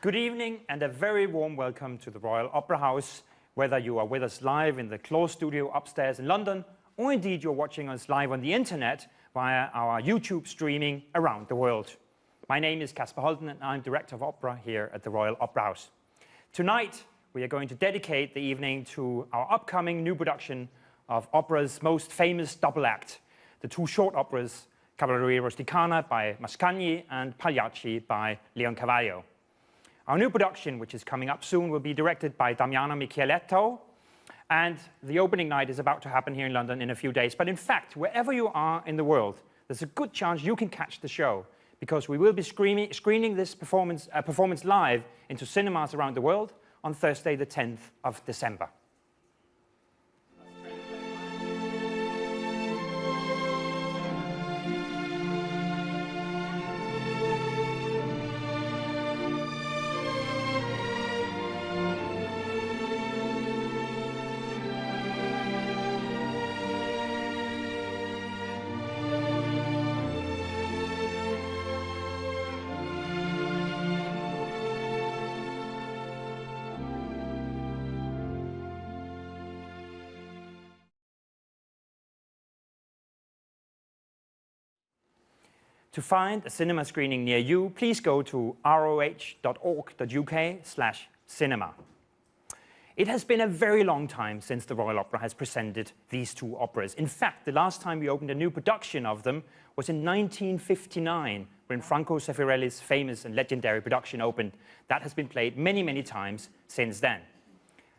Good evening and a very warm welcome to the Royal Opera House, whether you are with us live in the Claw studio upstairs in London, or indeed you're watching us live on the internet via our YouTube streaming around the world. My name is Kasper Holten and I'm Director of Opera here at the Royal Opera House. Tonight we are going to dedicate the evening to our upcoming new production of opera's most famous double act, the two short operas Cavalleria rusticana by Mascagni and Pagliacci by Leoncavallo. Our new production, which is coming up soon, will be directed by Damiano Michieletto, and the opening night is about to happen here in London in a few days. But in fact, wherever you are in the world, there's a good chance you can catch the show, because we will be screening this performance live into cinemas around the world on Thursday, the 10th of December. To find a cinema screening near you, please go to roh.org.uk/cinema. It has been a very long time since the Royal Opera has presented these two operas. In fact, the last time we opened a new production of them was in 1959, when Franco Zeffirelli's famous and legendary production opened. That has been played many, many times since then.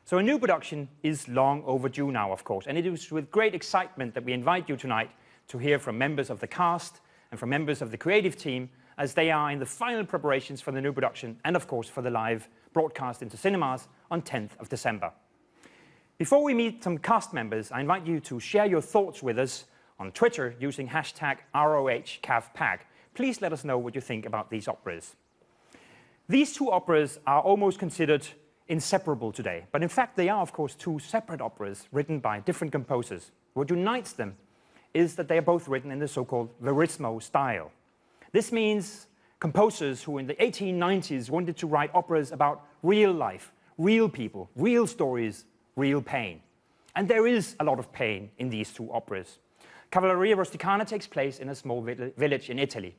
So a new production is long overdue now, of course, and it is with great excitement that we invite you tonight to hear from members of the cast and from members of the creative team as they are in the final preparations for the new production and, of course, for the live broadcast into cinemas on 10th of December. Before we meet some cast members, I invite you to share your thoughts with us on Twitter using hashtag #ROHCavPag. Please let us know what you think about these operas. These two operas are almost considered inseparable today, but in fact they are, of course, two separate operas written by different composers. What unites them is that they are both written in the so-called Verismo style. This means composers who in the 1890s wanted to write operas about real life, real people, real stories, real pain. And there is a lot of pain in these two operas. Cavalleria rusticana takes place in a small village in Italy.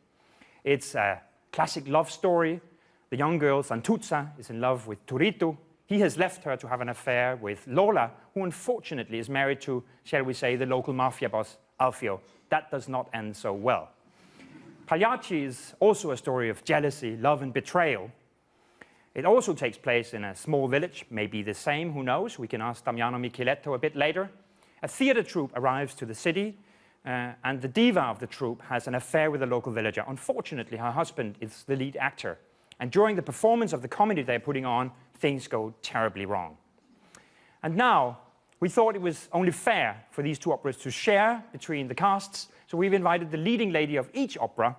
It's a classic love story. The young girl Santuzza is in love with Turito. He has left her to have an affair with Lola, who unfortunately is married to, shall we say, the local mafia boss, Alfio. That does not end so well. Pagliacci is also a story of jealousy, love and betrayal. It also takes place in a small village, maybe the same, who knows? We can ask Damiano Michieletto a bit later. A theatre troupe arrives to the city, and the diva of the troupe has an affair with a local villager. Unfortunately, her husband is the lead actor. And during the performance of the comedy they're putting on, things go terribly wrong. And now, we thought it was only fair for these two operas to share between the casts, so we've invited the leading lady of each opera,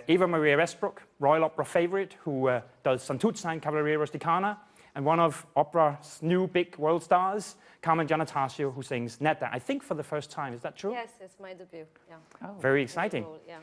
Eva-Maria Westbroek, Royal Opera favorite, who does Santuzza in Cavalleria rusticana, and one of opera's new big world stars, Carmen Giannattasio, who sings Netta, I think for the first time. Is that true? Yes, it's my debut. Yeah. Oh, very exciting. Role, yeah.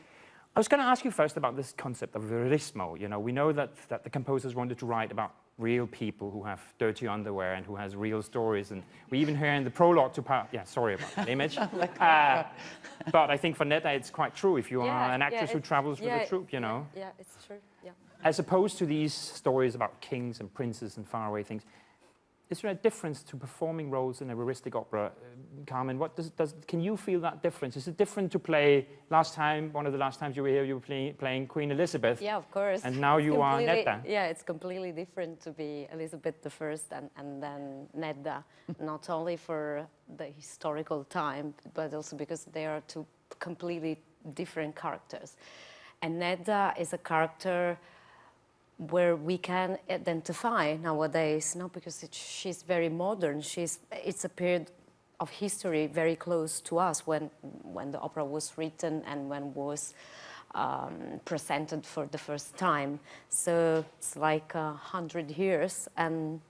I was going to ask you first about this concept of verismo. You know, we know that the composers wanted to write about real people who have dirty underwear and who has real stories, and we even hear in the prologue to sorry about that image. But I think for Netta it's quite true if you are an actress who travels with a troupe, you know. Yeah, it's true. Yeah. As opposed to these stories about kings and princes and faraway things. Is there a difference to performing roles in a veristic opera? Carmen, can you feel that difference? Is it different to play one of the last times you were here, you were playing Queen Elizabeth? Yeah, of course. And now you are Netta. Yeah, it's completely different to be Elizabeth I and then Netta, not only for the historical time, but also because they are two completely different characters. And Netta is a character where we can identify nowadays, not because she's very modern, it's a period of history very close to us when the opera was written and when was presented for the first time. So it's like 100 years, and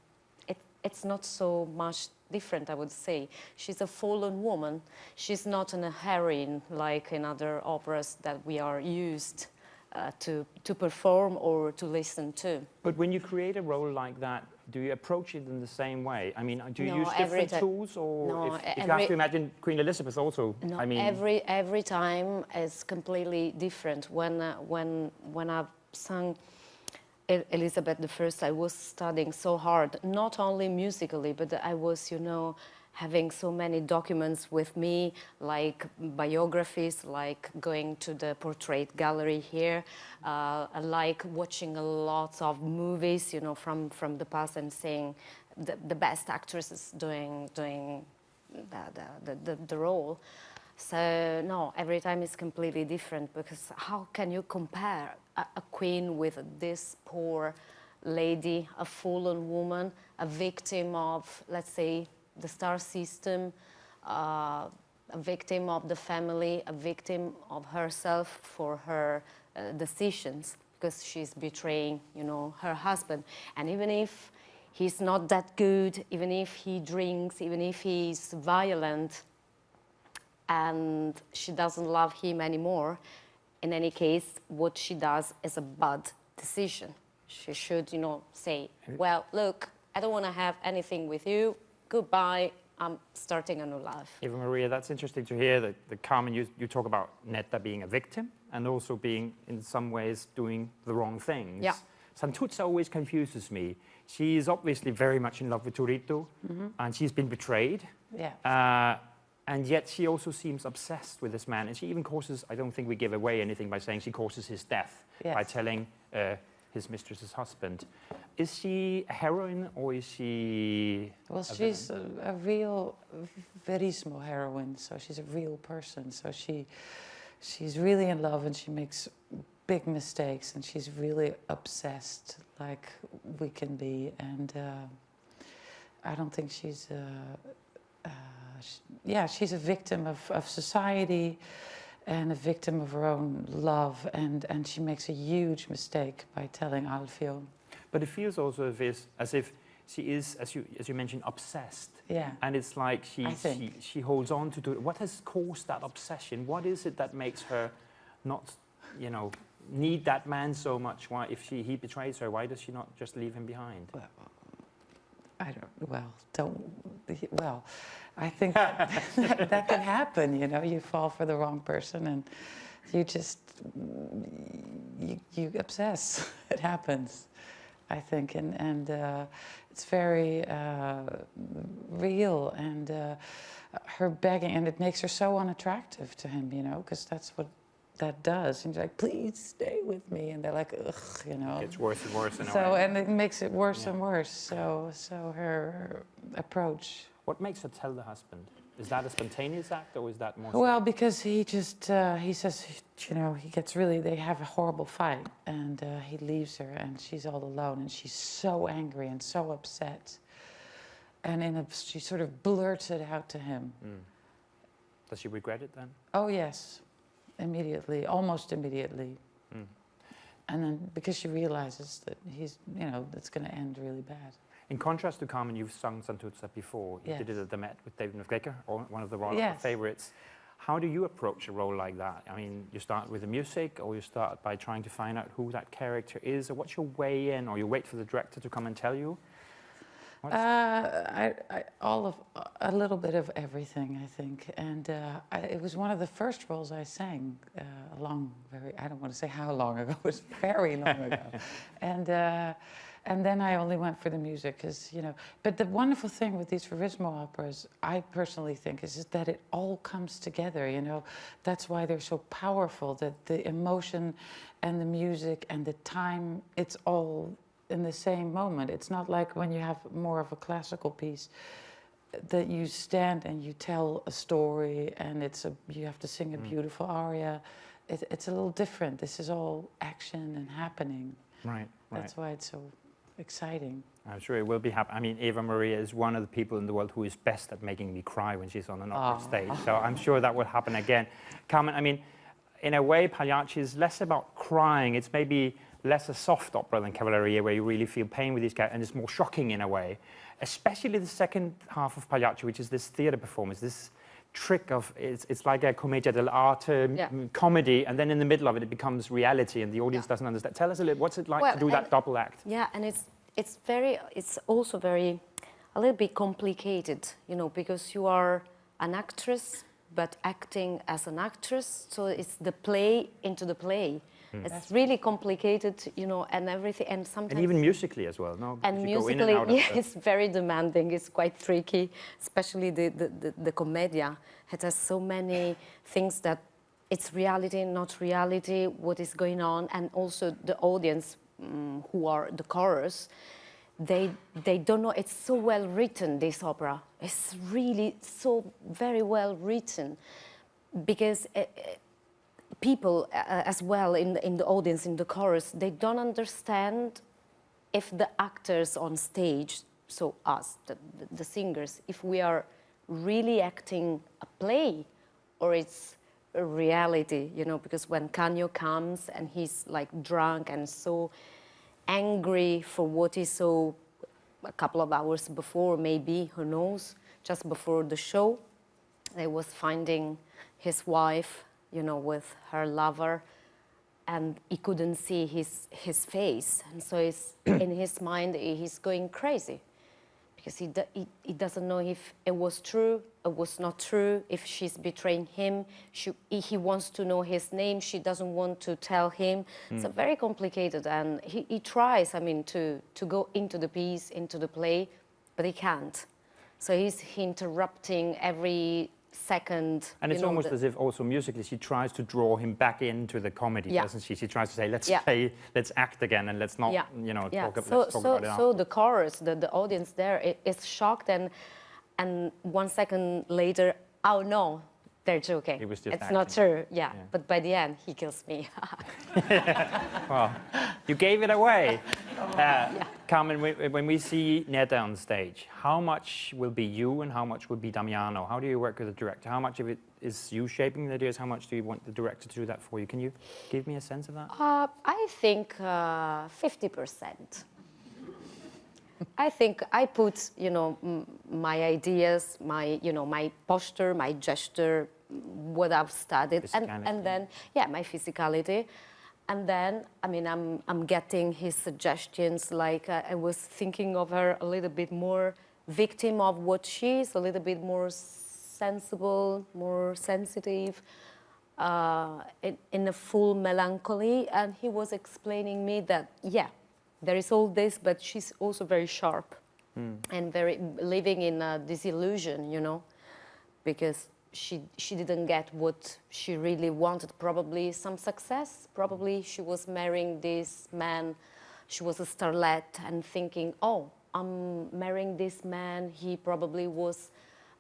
it's not so much different, I would say. She's a fallen woman. She's not a heroine like in other operas that we are used to perform or to listen to. But when you create a role like that, do you approach it in the same way? I mean, do you No, use different tools, or no, if you have to imagine Queen Elizabeth also? No, I mean, every time is completely different. When I've sung Elizabeth I, I was studying so hard, not only musically, but I was, you know, having so many documents with me, like biographies, like going to the portrait gallery here, like watching a lot of movies, you know, from the past, and seeing the best actresses doing the role. So no, every time is completely different, because how can you compare a queen with this poor lady, a fallen woman, a victim of, let's say, the star system, a victim of the family, a victim of herself for her decisions, because she's betraying, you know, her husband. And even if he's not that good, even if he drinks, even if he's violent, and she doesn't love him anymore, in any case, what she does is a bad decision. She should, you know, say, well, look, I don't want to have anything with you. Goodbye, I'm starting a new life. Eva-Maria, that's interesting to hear that Carmen, you talk about Netta being a victim and also being, in some ways, doing the wrong things. Yeah. Santuzza always confuses me. She is obviously very much in love with Turito, and she's been betrayed. Yeah. And yet she also seems obsessed with this man. And she even causes, I don't think we give away anything by saying she causes his death by telling his mistress's husband. Is she a heroine, or is she... Well, she's a real Verismo heroine, so she's a real person. So she's really in love, and she makes big mistakes, and she's really obsessed, like we can be. And I don't think she's... she's a victim of society and a victim of her own love, and she makes a huge mistake by telling Alfio. But it feels also as if she is, as you mentioned, obsessed. Yeah. And it's like she holds on to it. What has caused that obsession? What is it that makes her not, you know, need that man so much? Why, if he betrays her, why does she not just leave him behind? Well, I think that can happen, you know. You fall for the wrong person and you just, you obsess. It happens, I think. And it's very real, and her begging, and it makes her so unattractive to him, you know, because that's what that does. And she's like, please stay with me. And they're like, ugh, you know. It's worse and worse in a way. So, and it makes it worse and worse. So her approach. What makes her tell the husband? Is that a spontaneous act, or is that more... Well, because he just, he says, you know, he gets really, they have a horrible fight, and he leaves her, and she's all alone, and she's so angry and so upset. And she sort of blurts it out to him. Does she regret it then? Oh, yes. Immediately, almost immediately. And then, because she realizes that he's, you know, it's going to end really bad. In contrast to Carmen, you've sung Santuzza before. You did it at the Met with David McGregor, one of the royal favorites. How do you approach a role like that? I mean, you start with the music, or you start by trying to find out who that character is, or what's your way in, or you wait for the director to come and tell you? A little bit of everything, I think. And it was one of the first roles I sang I don't want to say how long ago, it was very long ago. And then I only went for the music, because, you know. But the wonderful thing with these Verismo operas, I personally think, is that it all comes together, you know. That's why they're so powerful, that the emotion and the music and the time, it's all in the same moment. It's not like when you have more of a classical piece that you stand and you tell a story, and you have to sing a beautiful aria. It's a little different. This is all action and happening. Right. That's why it's so exciting. I'm sure it will be happy. I mean, Eva-Maria is one of the people in the world who is best at making me cry when she's on an opera stage. So I'm sure that will happen again. Carmen, I mean, in a way, Pagliacci is less about crying. It's maybe less a soft opera than Cavalleria, where you really feel pain with these characters, and it's more shocking in a way. Especially the second half of Pagliacci, which is this theatre performance, this trick of it's like a commedia dell'arte comedy, and then in the middle of it, it becomes reality, and the audience doesn't understand. Tell us a little, what's it like to do that double act? Yeah, and it's also very a little bit complicated, you know, because you are an actress but acting as an actress, so it's the play into the play. It's really complicated, you know, and everything, and sometimes... And even musically as well, no? And musically, it's very demanding, it's quite tricky, especially the commedia. It has so many things that it's reality, not reality, what is going on, and also the audience, who are the chorus, they don't know. It's so well written, this opera. It's really so very well written, because people as well in the audience, in the chorus, they don't understand if the actors on stage, so us, the singers, if we are really acting a play or it's a reality, you know, because when Canio comes and he's like drunk and so angry for what he saw a couple of hours before, maybe, who knows, just before the show, they was finding his wife, you know, with her lover, and he couldn't see his face, and so it's in his mind he's going crazy, because he doesn't know if it was true, it was not true, if she's betraying him, he wants to know his name, she doesn't want to tell him. It's very complicated, and he tries, I mean, to go into the piece, into the play, but he can't. So he's interrupting every second. And it's almost as if also musically she tries to draw him back into the comedy, doesn't she? She tries to say, let's play, let's act again, and let's not, you know, talk about it. So the chorus, the audience there is shocked, and 1 second later, oh no, they're joking. It was just it's acting. not true, but by the end, he kills me. Well, you gave it away. Carmen, when we see Nedda on stage, how much will be you and how much will be Damiano? How do you work with the director? How much of it is you shaping the ideas? How much do you want the director to do that for you? Can you give me a sense of that? I think 50%. I think I put, you know, my ideas, my, you know, my posture, my gesture, what I've studied, and then, my physicality. And then, I mean, I'm getting his suggestions, like I was thinking of her a little bit more victim of what she is, a little bit more sensible, more sensitive, in a full melancholy. And he was explaining me that, there is all this, but she's also very sharp and very living in a disillusion, you know, because she didn't get what she really wanted. Probably some success. Probably she was marrying this man. She was a starlet and thinking, oh, I'm marrying this man. He probably was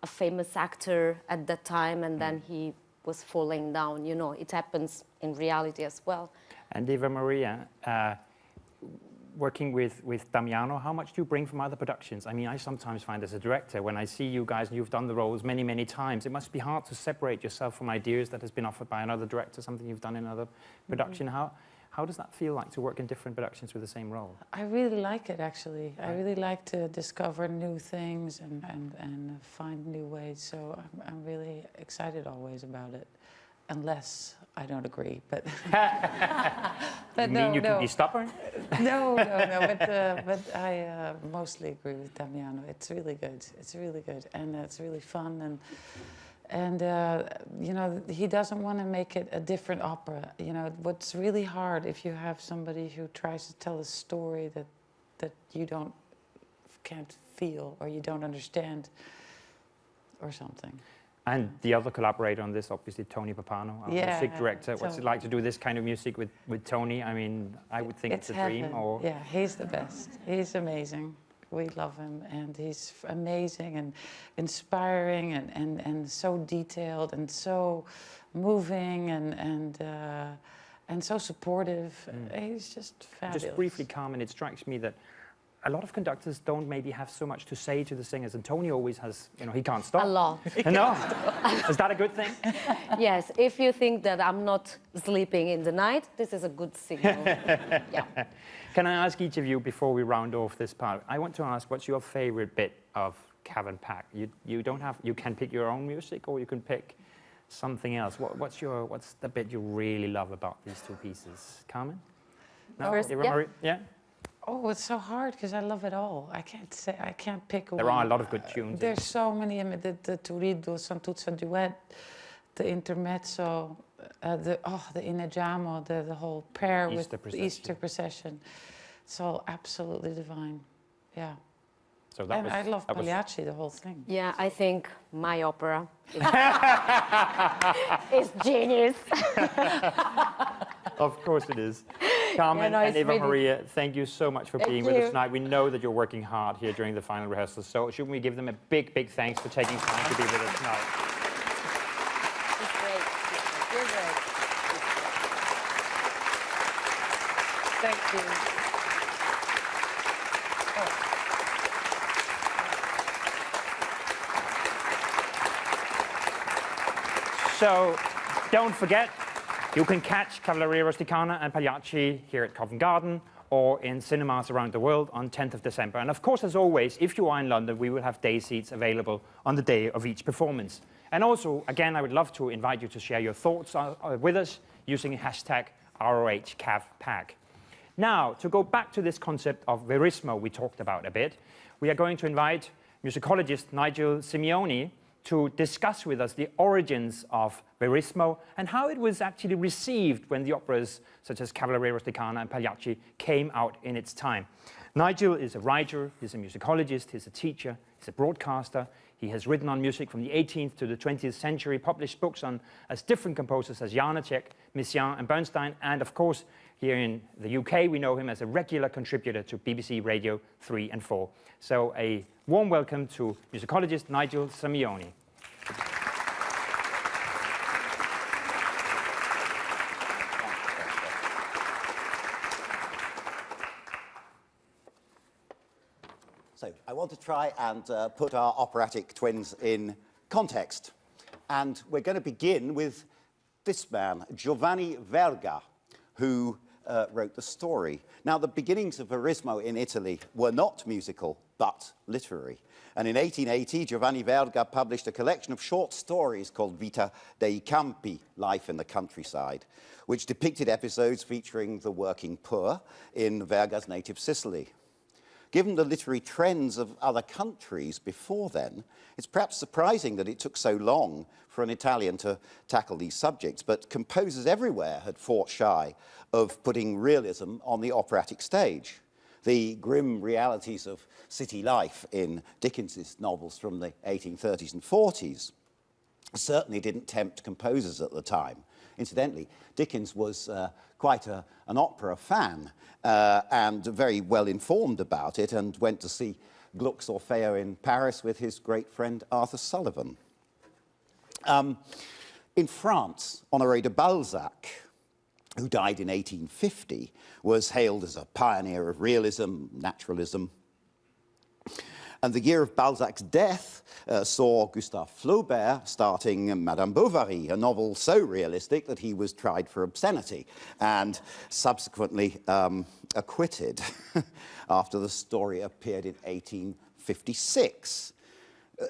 a famous actor at that time, and then he was falling down. You know, it happens in reality as well. And Eva-Maria, working with Damiano, how much do you bring from other productions? I mean, I sometimes find as a director, when I see you guys and you've done the roles many, many times, it must be hard to separate yourself from ideas that has been offered by another director, something you've done in another production. How does that feel like to work in different productions with the same role? I really like it, actually. Right. I really like to discover new things and find new ways. So I'm really excited always about it. Unless I don't agree, but you mean you can be stubborn? No, but I mostly agree with Damiano. It's really good. It's really good, and it's really fun, and you know, he doesn't want to make it a different opera. You know, what's really hard if you have somebody who tries to tell a story that you can't feel or you don't understand or something. And the other collaborator on this, obviously, Tony Pappano, our music director. What's it like to do this kind of music with Tony? I mean, I would think it's a dream. Or yeah, he's the best. He's amazing. We love him, and he's amazing and inspiring and so detailed and so moving and so supportive. He's just fabulous. Just briefly, Carmen, it strikes me that a lot of conductors don't maybe have so much to say to the singers, and Tony always has, you know, he can't stop. A lot. No? Is that a good thing? Yes, if you think that I'm not sleeping in the night, this is a good signal. Can I ask each of you, before we round off this part, I want to ask, what's your favorite bit of Cav and Pack? You don't have. You can pick your own music, or you can pick something else. What's the bit you really love about these two pieces, Carmen? No? First, Eva-Maria? Yeah. Oh, it's so hard because I love it all. I can't pick one. There are a lot of good tunes. There's so many. I mean, the Turido, Santuzza duet, the intermezzo, the Ineggiamo, the whole pair with the Easter procession. It's all absolutely divine. Yeah. So that and I love Pagliacci, the whole thing. Yeah, I think my opera is genius. Of course it is. Carmen and Eva-Maria, thank you so much for being with us tonight. We know that you're working hard here during the final rehearsals, so shouldn't we give them a big, big thanks for taking time to be with us tonight? It's great. You're great. Thank you. So don't forget, you can catch Cavalleria rusticana and Pagliacci here at Covent Garden or in cinemas around the world on 10th of December. And of course, as always, if you are in London, we will have day seats available on the day of each performance. And also, again, I would love to invite you to share your thoughts with us using hashtag ROHCavPack. Now, to go back to this concept of Verismo we talked about a bit, we are going to invite musicologist Nigel Simeone to discuss with us the origins of Verismo and how it was actually received when the operas such as Cavalleria rusticana and Pagliacci came out in its time. Nigel is a writer, he's a musicologist, he's a teacher, he's a broadcaster. He has written on music from the 18th to the 20th century, published books on as different composers as Janáček, Messiaen and Bernstein, and of course, here in the UK, we know him as a regular contributor to BBC Radio 3 and 4. So a warm welcome to musicologist Nigel Simeone. So I want to try and put our operatic twins in context. And we're going to begin with this man, Giovanni Verga, who wrote the story. Now, the beginnings of Verismo in Italy were not musical, but literary. And in 1880, Giovanni Verga published a collection of short stories called Vita dei Campi, Life in the Countryside, which depicted episodes featuring the working poor in Verga's native Sicily. Given the literary trends of other countries before then, it's perhaps surprising that it took so long for an Italian to tackle these subjects, but composers everywhere had fought shy of putting realism on the operatic stage. The grim realities of city life in Dickens's novels from the 1830s and 40s certainly didn't tempt composers at the time. Incidentally, Dickens was quite an opera fan and very well informed about it, and went to see Gluck's Orfeo in Paris with his great friend Arthur Sullivan. In France, Honoré de Balzac, who died in 1850, was hailed as a pioneer of realism, naturalism. And the year of Balzac's death saw Gustave Flaubert starting Madame Bovary, a novel so realistic that he was tried for obscenity and subsequently acquitted after the story appeared in 1856.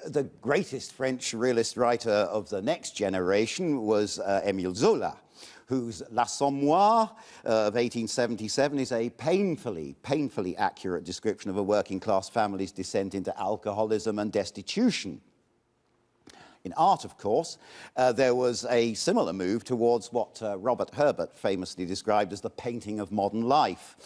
The greatest French realist writer of the next generation was Émile Zola, whose L'Assommoir of 1877 is a painfully accurate description of a working-class family's descent into alcoholism and destitution. In art, of course, there was a similar move towards what Robert Herbert famously described as the painting of modern life.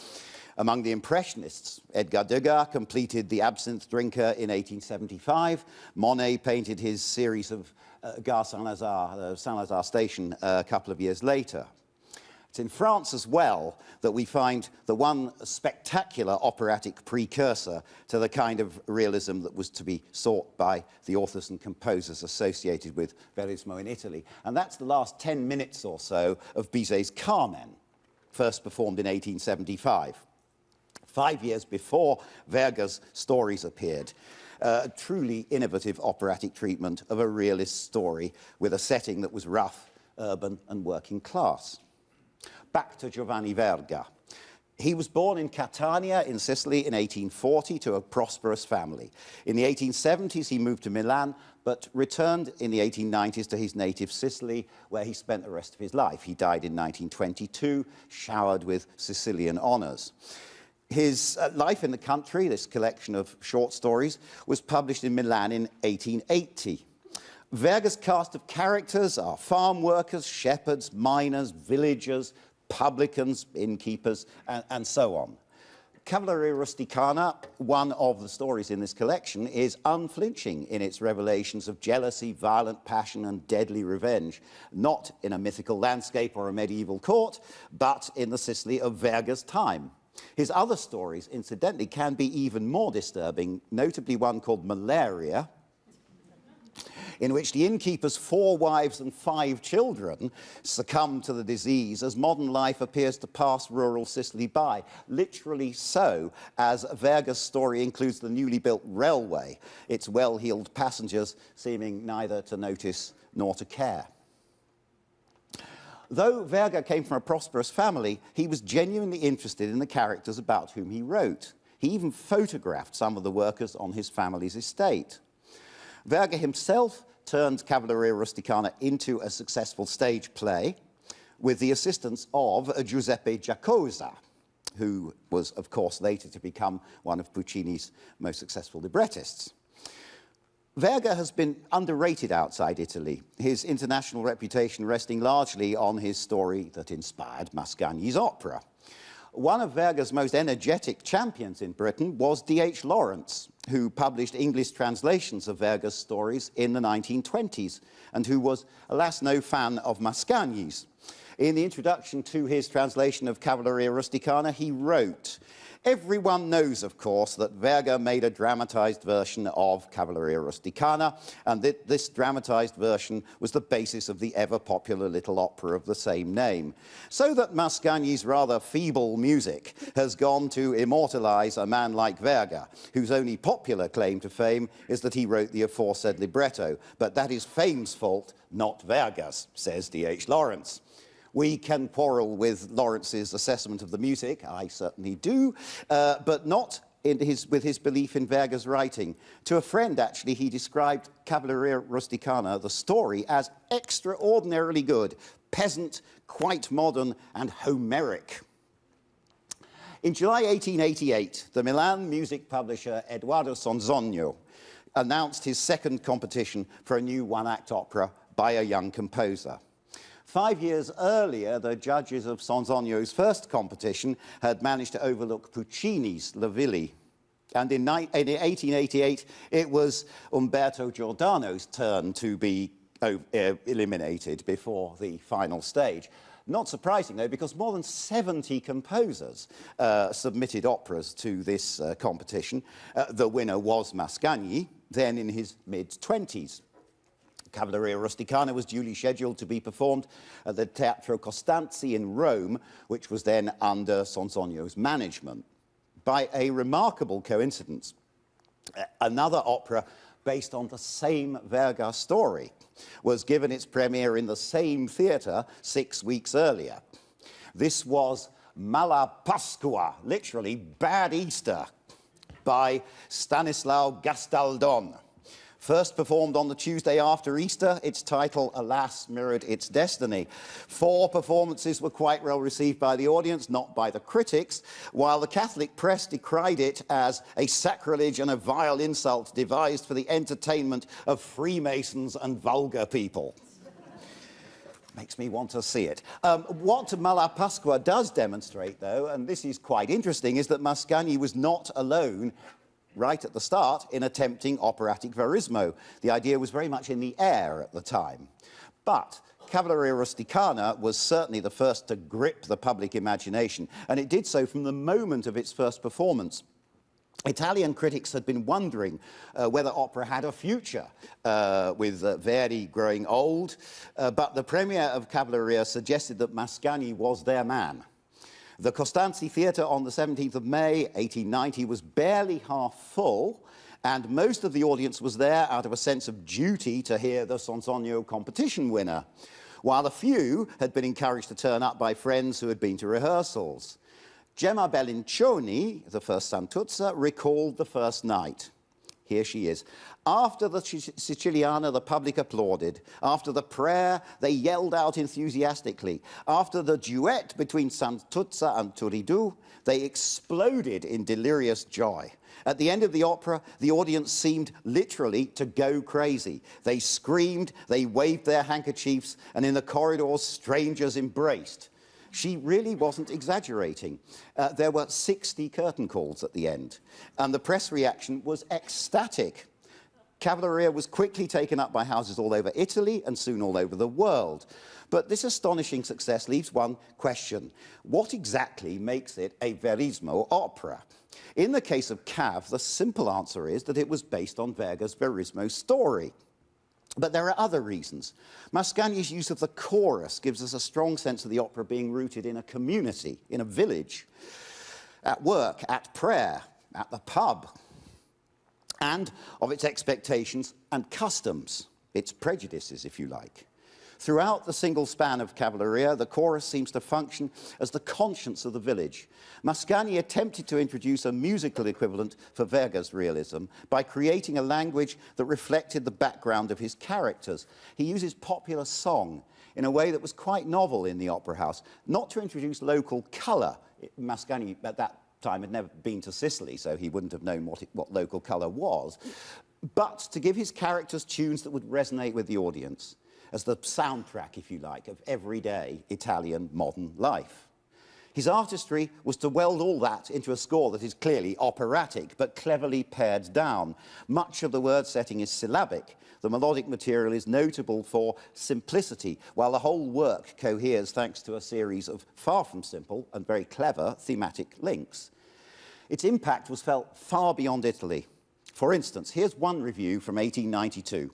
Among the Impressionists, Edgar Degas completed The Absinthe Drinker in 1875. Monet painted his series of Gare Saint-Lazare Station a couple of years later. It's in France as well that we find the one spectacular operatic precursor to the kind of realism that was to be sought by the authors and composers associated with Verismo in Italy. And that's the last 10 minutes or so of Bizet's Carmen, first performed in 1875. 5 years before Verga's stories appeared. A truly innovative operatic treatment of a realist story with a setting that was rough, urban and working class. Back to Giovanni Verga. He was born in Catania in Sicily in 1840 to a prosperous family. In the 1870s, he moved to Milan, but returned in the 1890s to his native Sicily, where he spent the rest of his life. He died in 1922, showered with Sicilian honours. His life in the country, this collection of short stories, was published in Milan in 1880. Verga's cast of characters are farm workers, shepherds, miners, villagers, publicans, innkeepers, and so on. Cavalleria rusticana, one of the stories in this collection, is unflinching in its revelations of jealousy, violent passion, and deadly revenge, not in a mythical landscape or a medieval court, but in the Sicily of Verga's time. His other stories, incidentally, can be even more disturbing, notably one called Malaria, in which the innkeeper's 4 wives and 5 children succumb to the disease as modern life appears to pass rural Sicily by. Literally so, as Verga's story includes the newly built railway, its well-heeled passengers seeming neither to notice nor to care. Though Verga came from a prosperous family, he was genuinely interested in the characters about whom he wrote. He even photographed some of the workers on his family's estate. Verga himself turned Cavalleria rusticana into a successful stage play with the assistance of Giuseppe Giacosa, who was, of course, later to become one of Puccini's most successful librettists. Verga has been underrated outside Italy, his international reputation resting largely on his story that inspired Mascagni's opera. One of Verga's most energetic champions in Britain was D.H. Lawrence, who published English translations of Verga's stories in the 1920s, and who was, alas, no fan of Mascagni's. In the introduction to his translation of Cavalleria rusticana, he wrote, "Everyone knows, of course, that Verga made a dramatized version of Cavalleria rusticana, and that this dramatized version was the basis of the ever-popular little opera of the same name. So that Mascagni's rather feeble music has gone to immortalize a man like Verga, whose only popular claim to fame is that he wrote the aforesaid libretto. But that is fame's fault, not Verga's," says D.H. Lawrence. We can quarrel with Lawrence's assessment of the music, I certainly do, but not with his belief in Verga's writing. To a friend, actually, he described Cavalleria rusticana, the story, as extraordinarily good, peasant, quite modern, and Homeric. In July 1888, the Milan music publisher Edoardo Sonzogno announced his second competition for a new one-act opera by a young composer. 5 years earlier, the judges of Sonzogno's first competition had managed to overlook Puccini's La Villi. And in 1888, it was Umberto Giordano's turn to be eliminated before the final stage. Not surprising, though, because more than 70 composers submitted operas to this competition. The winner was Mascagni, then in his mid-20s. Cavalleria rusticana was duly scheduled to be performed at the Teatro Costanzi in Rome, which was then under Sonzogno's management. By a remarkable coincidence, another opera based on the same Verga story was given its premiere in the same theatre 6 weeks earlier. This was Mala Pasqua, literally Bad Easter, by Stanislao Gastaldon. First performed on the Tuesday after Easter, its title, alas, mirrored its destiny. 4 performances were quite well received by the audience, not by the critics, while the Catholic press decried it as a sacrilege and a vile insult devised for the entertainment of Freemasons and vulgar people. Makes me want to see it. What Mala Pasqua does demonstrate, though, and this is quite interesting, is that Mascagni was not alone right at the start in attempting operatic verismo. The idea was very much in the air at the time. But Cavalleria rusticana was certainly the first to grip the public imagination, and it did so from the moment of its first performance. Italian critics had been wondering whether opera had a future, with Verdi growing old, but the premiere of Cavalleria suggested that Mascagni was their man. The Costanzi Theatre on the 17th of May, 1890, was barely half full, and most of the audience was there out of a sense of duty to hear the Sonzogno competition winner, while a few had been encouraged to turn up by friends who had been to rehearsals. Gemma Bellincioni, the first Santuzza, recalled the first night. Here she is. After the Siciliana, the public applauded. After the prayer, they yelled out enthusiastically. After the duet between Santuzza and Turiddu, they exploded in delirious joy. At the end of the opera, the audience seemed literally to go crazy. They screamed, they waved their handkerchiefs, and in the corridors, strangers embraced. She really wasn't exaggerating. There were 60 curtain calls at the end, and the press reaction was ecstatic. Cavalleria was quickly taken up by houses all over Italy and soon all over the world. But this astonishing success leaves one question. What exactly makes it a Verismo opera? In the case of Cav, the simple answer is that it was based on Verga's Verismo story. But there are other reasons. Mascagni's use of the chorus gives us a strong sense of the opera being rooted in a community, in a village, at work, at prayer, at the pub, and of its expectations and customs, its prejudices, if you like. Throughout the single span of Cavalleria, the chorus seems to function as the conscience of the village. Mascagni attempted to introduce a musical equivalent for Verga's realism by creating a language that reflected the background of his characters. He uses popular song in a way that was quite novel in the opera house, not to introduce local colour. Mascagni, at that time, had never been to Sicily, so he wouldn't have known what local colour was, but to give his characters tunes that would resonate with the audience, as the soundtrack, if you like, of everyday Italian modern life. His artistry was to weld all that into a score that is clearly operatic, but cleverly pared down. Much of the word setting is syllabic. The melodic material is notable for simplicity, while the whole work coheres thanks to a series of far from simple and very clever thematic links. Its impact was felt far beyond Italy. For instance, here's one review from 1892.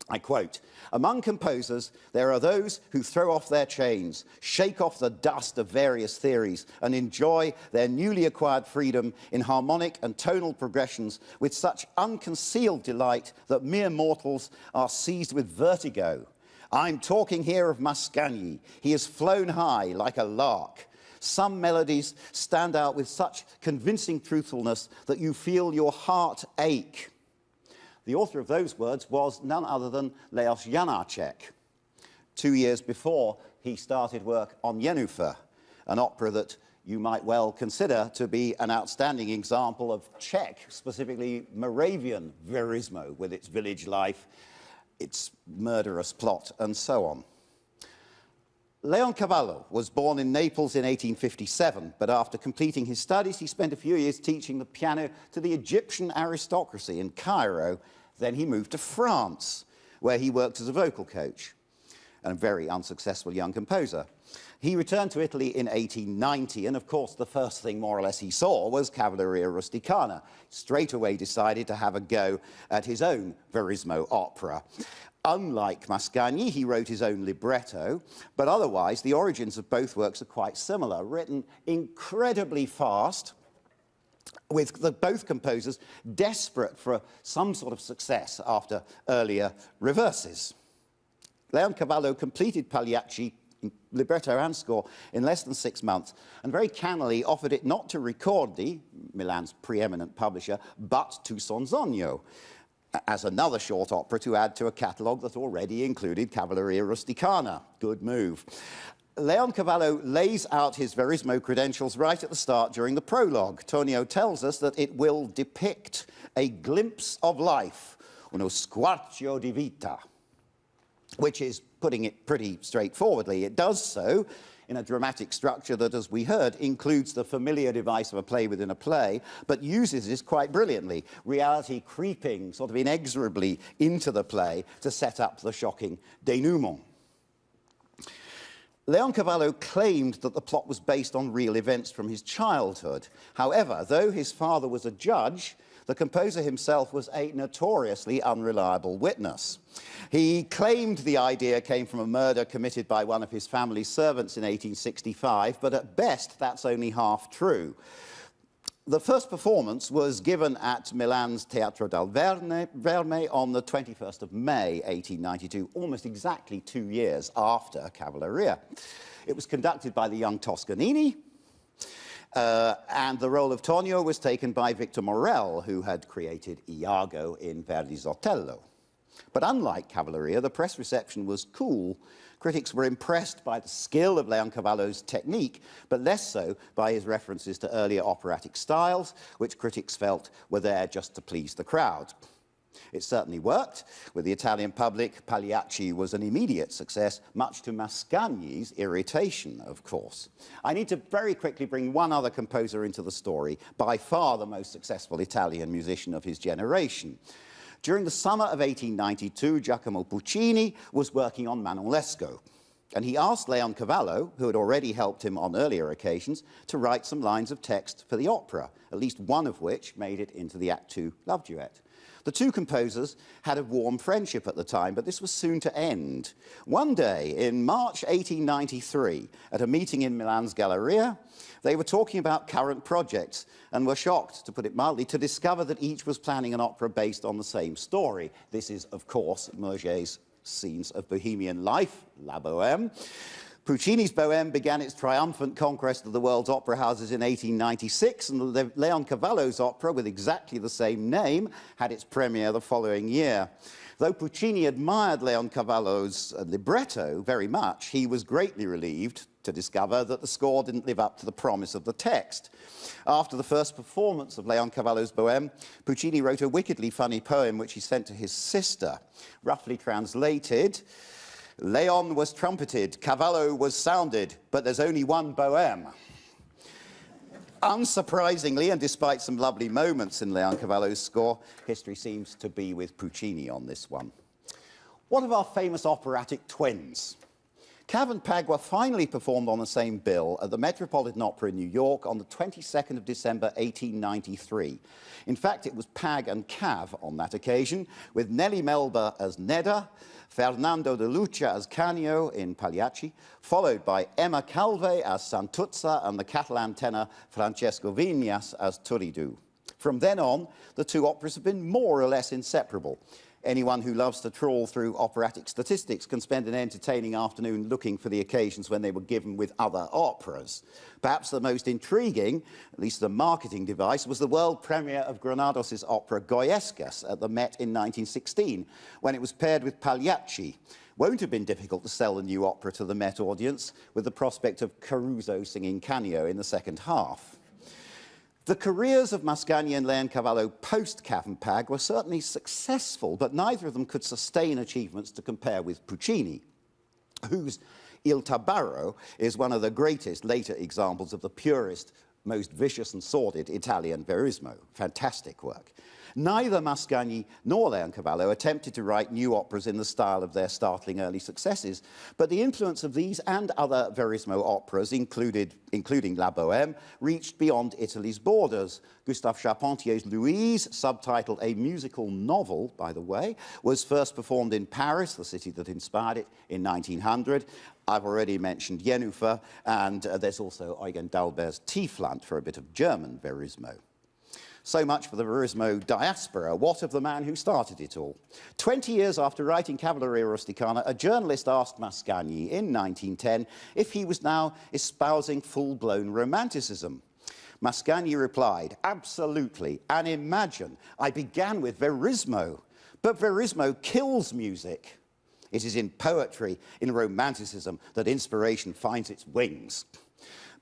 I quote, "Among composers, there are those who throw off their chains, shake off the dust of various theories, and enjoy their newly acquired freedom in harmonic and tonal progressions with such unconcealed delight that mere mortals are seized with vertigo. I'm talking here of Mascagni. He has flown high like a lark. Some melodies stand out with such convincing truthfulness that you feel your heart ache." The author of those words was none other than Leos Janáček. 2 years before, he started work on Jennifer, an opera that you might well consider to be an outstanding example of Czech, specifically Moravian Verismo, with its village life, its murderous plot, and so on. Leoncavallo was born in Naples in 1857, but after completing his studies, he spent a few years teaching the piano to the Egyptian aristocracy in Cairo. Then he moved to France, where he worked as a vocal coach, and a very unsuccessful young composer. He returned to Italy in 1890, and of course the first thing more or less he saw was Cavalleria rusticana. Straight away decided to have a go at his own Verismo opera. Unlike Mascagni, he wrote his own libretto, but otherwise the origins of both works are quite similar, written incredibly fast, with both composers desperate for some sort of success after earlier reverses. Leoncavallo completed Pagliacci, libretto and score, in less than 6 months, and very cannily offered it not to Ricordi, Milan's preeminent publisher, but to Sonzogno, as another short opera to add to a catalogue that already included Cavalleria rusticana. Good move. Leoncavallo lays out his Verismo credentials right at the start during the prologue. Tonio tells us that it will depict a glimpse of life, uno squarcio di vita, which is putting it pretty straightforwardly. It does so in a dramatic structure that, as we heard, includes the familiar device of a play within a play, but uses this quite brilliantly, reality creeping sort of inexorably into the play to set up the shocking denouement. Leoncavallo claimed that the plot was based on real events from his childhood. However, though his father was a judge, the composer himself was a notoriously unreliable witness. He claimed the idea came from a murder committed by one of his family's servants in 1865, but at best that's only half true. The first performance was given at Milan's Teatro del Verme on the 21st of May, 1892, almost exactly 2 years after Cavalleria. It was conducted by the young Toscanini, And the role of Tonio was taken by Victor Morel, who had created Iago in Verdi's Otello. But unlike Cavalleria, the press reception was cool. Critics were impressed by the skill of Leoncavallo's technique, but less so by his references to earlier operatic styles, which critics felt were there just to please the crowd. It certainly worked. With the Italian public, Pagliacci was an immediate success, much to Mascagni's irritation, of course. I need to very quickly bring one other composer into the story, by far the most successful Italian musician of his generation. During the summer of 1892, Giacomo Puccini was working on Manon Lescaut, and he asked Leoncavallo, who had already helped him on earlier occasions, to write some lines of text for the opera, at least one of which made it into the Act II love duet. The two composers had a warm friendship at the time, but this was soon to end. One day, in March 1893, at a meeting in Milan's Galleria, they were talking about current projects and were shocked, to put it mildly, to discover that each was planning an opera based on the same story. This is, of course, Murger's Scenes of Bohemian Life, La Bohème. Puccini's Bohème began its triumphant conquest of the world's opera houses in 1896, and Leoncavallo's opera, with exactly the same name, had its premiere the following year. Though Puccini admired Leoncavallo's libretto very much, he was greatly relieved to discover that the score didn't live up to the promise of the text. After the first performance of Leoncavallo's Bohème, Puccini wrote a wickedly funny poem which he sent to his sister. Roughly translated, Leon was trumpeted, Cavallo was sounded, but there's only one Bohème. Unsurprisingly, and despite some lovely moments in Leoncavallo's score, history seems to be with Puccini on this one. What of our famous operatic twins? Cav and Pag were finally performed on the same bill at the Metropolitan Opera in New York on the 22nd of December, 1893. In fact, it was Pag and Cav on that occasion, with Nelly Melba as Nedda, Fernando de Lucia as Canio in Pagliacci, followed by Emma Calve as Santuzza and the Catalan tenor Francesco Viñas as Turiddu. From then on, the two operas have been more or less inseparable. Anyone who loves to trawl through operatic statistics can spend an entertaining afternoon looking for the occasions when they were given with other operas. Perhaps the most intriguing, at least the marketing device, was the world premiere of Granados' opera Goyescas at the Met in 1916, when it was paired with Pagliacci. Won't have been difficult to sell the new opera to the Met audience, with the prospect of Caruso singing Canio in the second half. The careers of Mascagni and Leoncavallo post-Cav and Pag were certainly successful, but neither of them could sustain achievements to compare with Puccini, whose Il Tabarro is one of the greatest later examples of the purest, most vicious and sordid Italian verismo. Fantastic work. Neither Mascagni nor Leoncavallo attempted to write new operas in the style of their startling early successes, but the influence of these and other verismo operas, including La Bohème, reached beyond Italy's borders. Gustave Charpentier's Louise, subtitled A Musical Novel, by the way, was first performed in Paris, the city that inspired it, in 1900. I've already mentioned Jennifer, and there's also Eugen d'Albert's Tiefland for a bit of German verismo. So much for the verismo diaspora. What of the man who started it all? 20 years after writing Cavalleria rusticana, a journalist asked Mascagni in 1910 if he was now espousing full-blown romanticism. Mascagni replied, absolutely, and imagine, I began with verismo, but verismo kills music. It is in poetry, in romanticism, that inspiration finds its wings.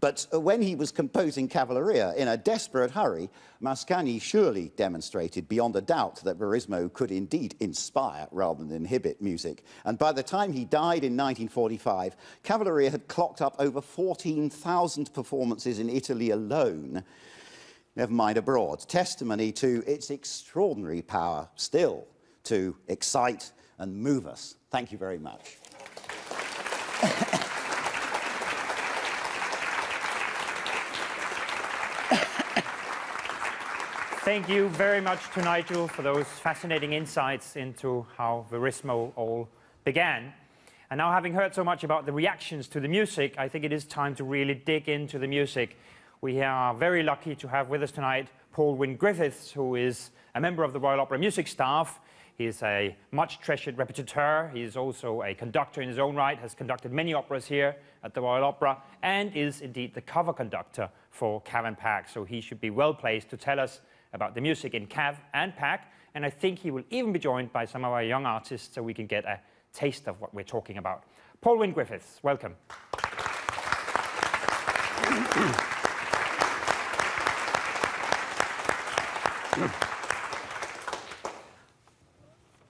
But when he was composing Cavalleria in a desperate hurry, Mascagni surely demonstrated beyond a doubt that verismo could indeed inspire rather than inhibit music. And by the time he died in 1945, Cavalleria had clocked up over 14,000 performances in Italy alone, never mind abroad, testimony to its extraordinary power still to excite and move us. Thank you very much. Thank you very much to Nigel for those fascinating insights into how verismo all began. And now, having heard so much about the reactions to the music, I think it is time to really dig into the music. We are very lucky to have with us tonight Paul Wynn Griffiths, who is a member of the Royal Opera music staff. He is a much treasured répétiteur. He is also a conductor in his own right, has conducted many operas here at the Royal Opera, and is indeed the cover conductor for Cav and Pack. So he should be well placed to tell us about the music in Cav and Pack. And I think he will even be joined by some of our young artists so we can get a taste of what we're talking about. Paul Wynn Griffiths, welcome.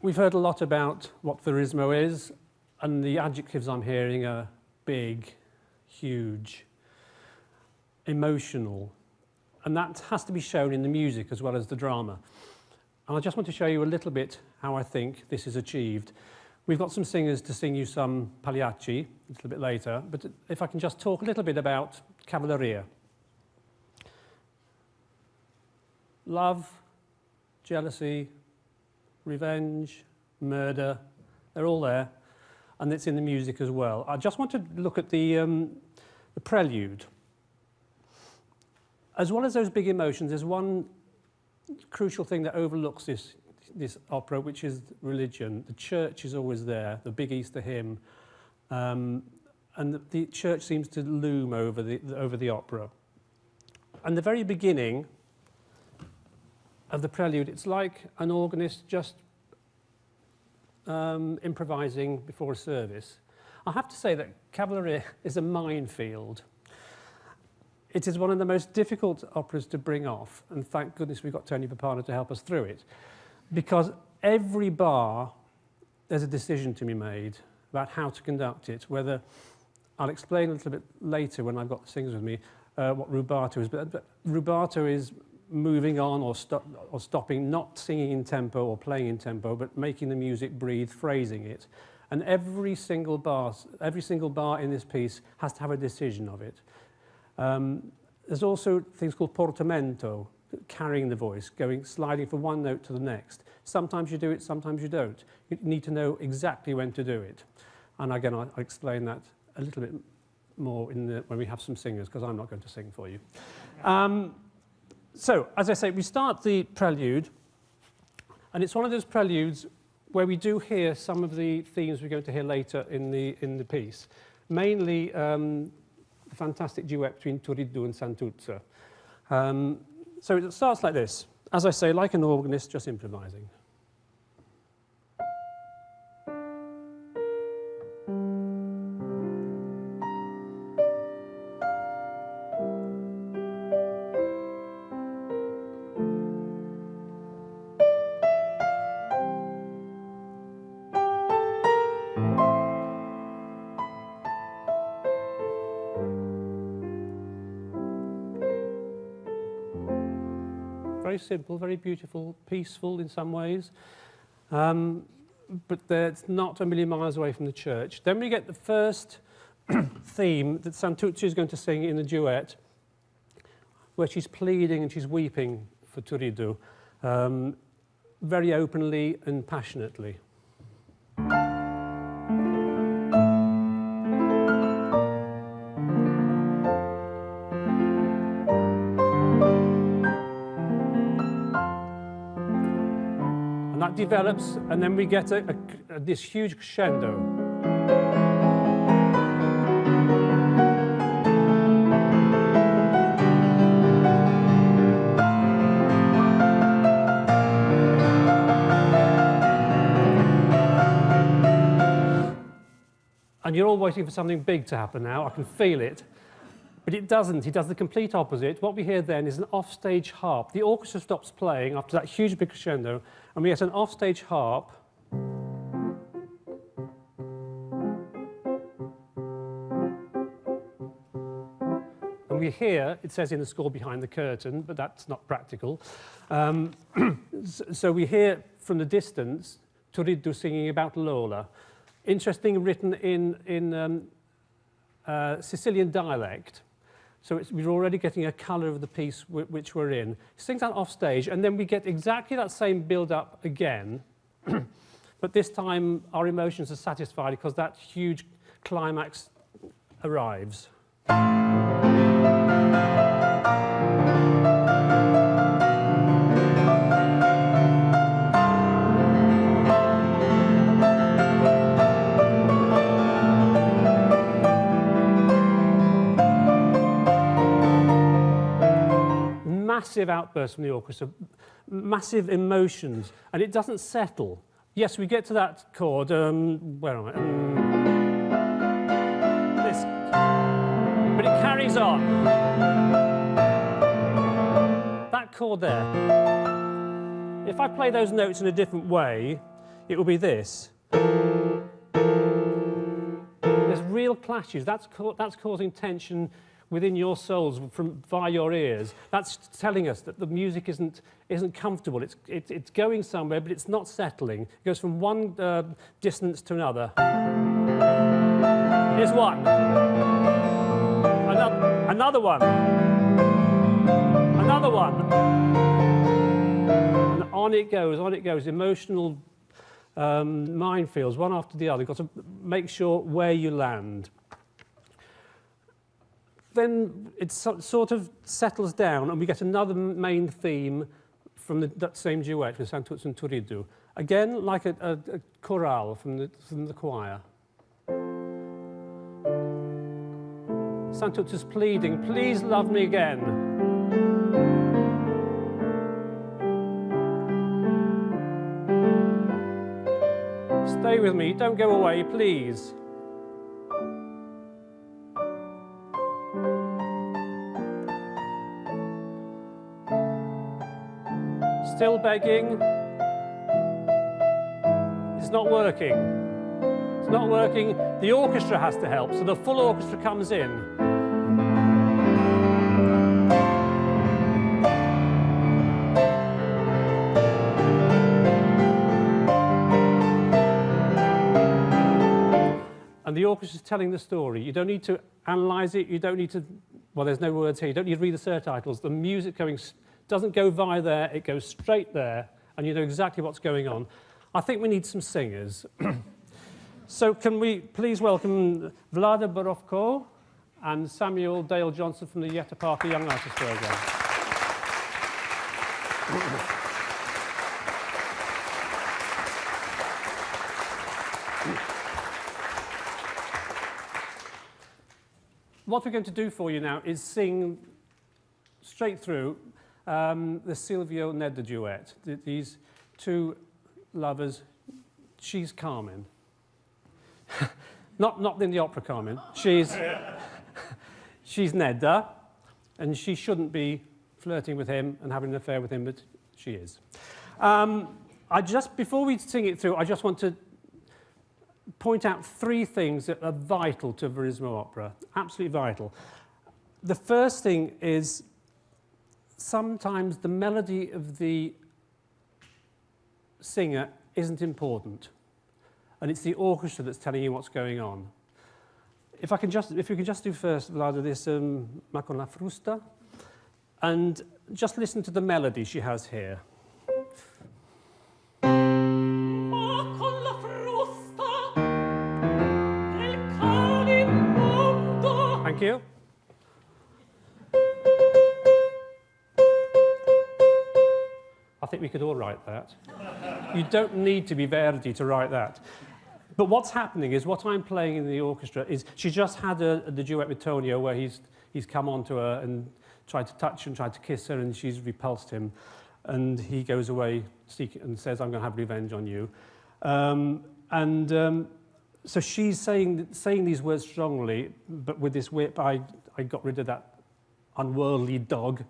We've heard a lot about what Verismo is, and the adjectives I'm hearing are big, huge, emotional, and that has to be shown in the music as well as the drama. And I just want to show you a little bit how I think this is achieved. We've got some singers to sing you some Pagliacci a little bit later, but if I can just talk a little bit about Cavalleria. Love, jealousy, revenge, murder, they're all there, and it's in the music as well. I just want to look at the Prelude. As well as those big emotions, there's one crucial thing that overlooks this opera, which is religion. The church is always there, the big Easter hymn, and the church seems to loom over the opera. And the very beginning of the Prelude, it's like an organist just improvising before a service. I have to say that Cavalleria is a minefield. It is one of the most difficult operas to bring off, and thank goodness we've got Tony Papano to help us through it, because every bar there's a decision to be made about how to conduct it, whether, I'll explain a little bit later when I've got the singers with me, what rubato is, but rubato is moving on or stopping, not singing in tempo or playing in tempo, but making the music breathe, phrasing it. And every single bar in this piece has to have a decision of it. There's also things called Portamento, carrying the voice, sliding from one note to the next. Sometimes you do it, sometimes you don't. You need to know exactly when to do it. And again, I'll explain that a little bit more when we have some singers, because I'm not going to sing for you. So, as I say, we start the Prelude, and it's one of those preludes where we do hear some of the themes we're going to hear later in the piece. Mainly the fantastic duet between Turiddu and Santuzza. So it starts like this. As I say, like an organist, just improvising. Very simple, very beautiful, peaceful in some ways, but it's not a million miles away from the church. Then we get the first theme that Santuzza is going to sing in the duet, where she's pleading and she's weeping for Turiddu, very openly and passionately. Develops, and then we get this huge crescendo. And you're all waiting for something big to happen now. I can feel it. But it doesn't. He does the complete opposite. What we hear then is an offstage harp. The orchestra stops playing after that huge big crescendo, and we get an offstage harp. And we hear, it says in the score, behind the curtain, but that's not practical. So we hear from the distance Turiddu singing about Lola. Interesting, written in Sicilian dialect. So we're already getting a colour of the piece which we're in. He sings that off stage, and then we get exactly that same build-up again, but this time our emotions are satisfied because that huge climax arrives. massive outbursts from the orchestra, massive emotions, and it doesn't settle. Yes, we get to that chord, where am I? This. But it carries on. That chord there. If I play those notes in a different way, it will be this. There's real clashes. That's causing tension within your souls via your ears. That's telling us that the music isn't comfortable. It's going somewhere, but it's not settling. It goes from one dissonance to another. Here's one. Another one. Another one. And on it goes, on it goes. Emotional minefields, one after the other. You've got to make sure where you land. Then it sort of settles down, and we get another main theme from that same duet with Santuz and Turidu. Again, like a chorale from the choir. Santuz is pleading, please love me again. Stay with me, don't go away, please. Still begging. It's not working. It's not working. The orchestra has to help, so the full orchestra comes in. And the orchestra's telling the story. You don't need to analyse it. You don't need to, well, there's no words here. You don't need to read the surtitles. The music doesn't go via there. It goes straight there, and you know exactly what's going on. I think we need some singers. So can we please welcome Vlada Borovko and Samuel Dale Johnson from the Yetta Parker Young Artist Programme. What we're going to do for you now is sing straight through the Silvio Nedda duet. These two lovers, she's Carmen. not in the opera Carmen. She's Nedda, and she shouldn't be flirting with him and having an affair with him, but she is. Before we sing it through, I just want to point out three things that are vital to Verismo opera, absolutely vital. The first thing is sometimes the melody of the singer isn't important, and it's the orchestra that's telling you what's going on. If we can just do first, Vlada, this Ma con la frusta, and just listen to the melody she has here. Thank you. I think we could all write that. You don't need to be Verdi to write that. But what's happening is, what I'm playing in the orchestra is, she just had the duet with Tonio where he's come on to her and tried to touch and tried to kiss her, and she's repulsed him. And he goes away and says, I'm going to have revenge on you. So she's saying these words strongly, but with this whip, I got rid of that unworldly dog.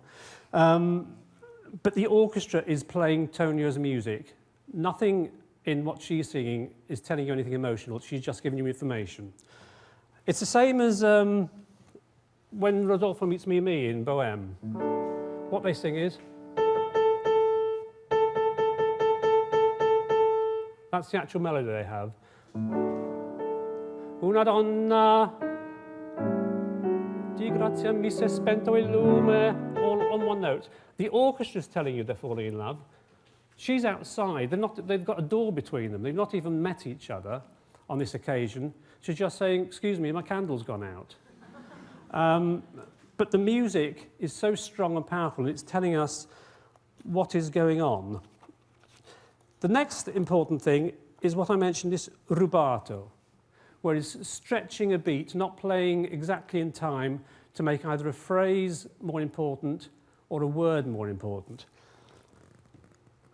But the orchestra is playing Tonio's music. Nothing in what she's singing is telling you anything emotional. She's just giving you information. It's the same as when Rodolfo meets Mimi in Bohème. What they sing is... That's the actual melody they have. Una donna di grazia mi si è spento il lume, all on one note. The orchestra's telling you they're falling in love. She's outside. They've got a door between them. They've not even met each other on this occasion. She's just saying, excuse me, my candle's gone out. But the music is so strong and powerful, it's telling us what is going on. The next important thing is what I mentioned, this rubato, where it's stretching a beat, not playing exactly in time to make either a phrase more important or a word more important?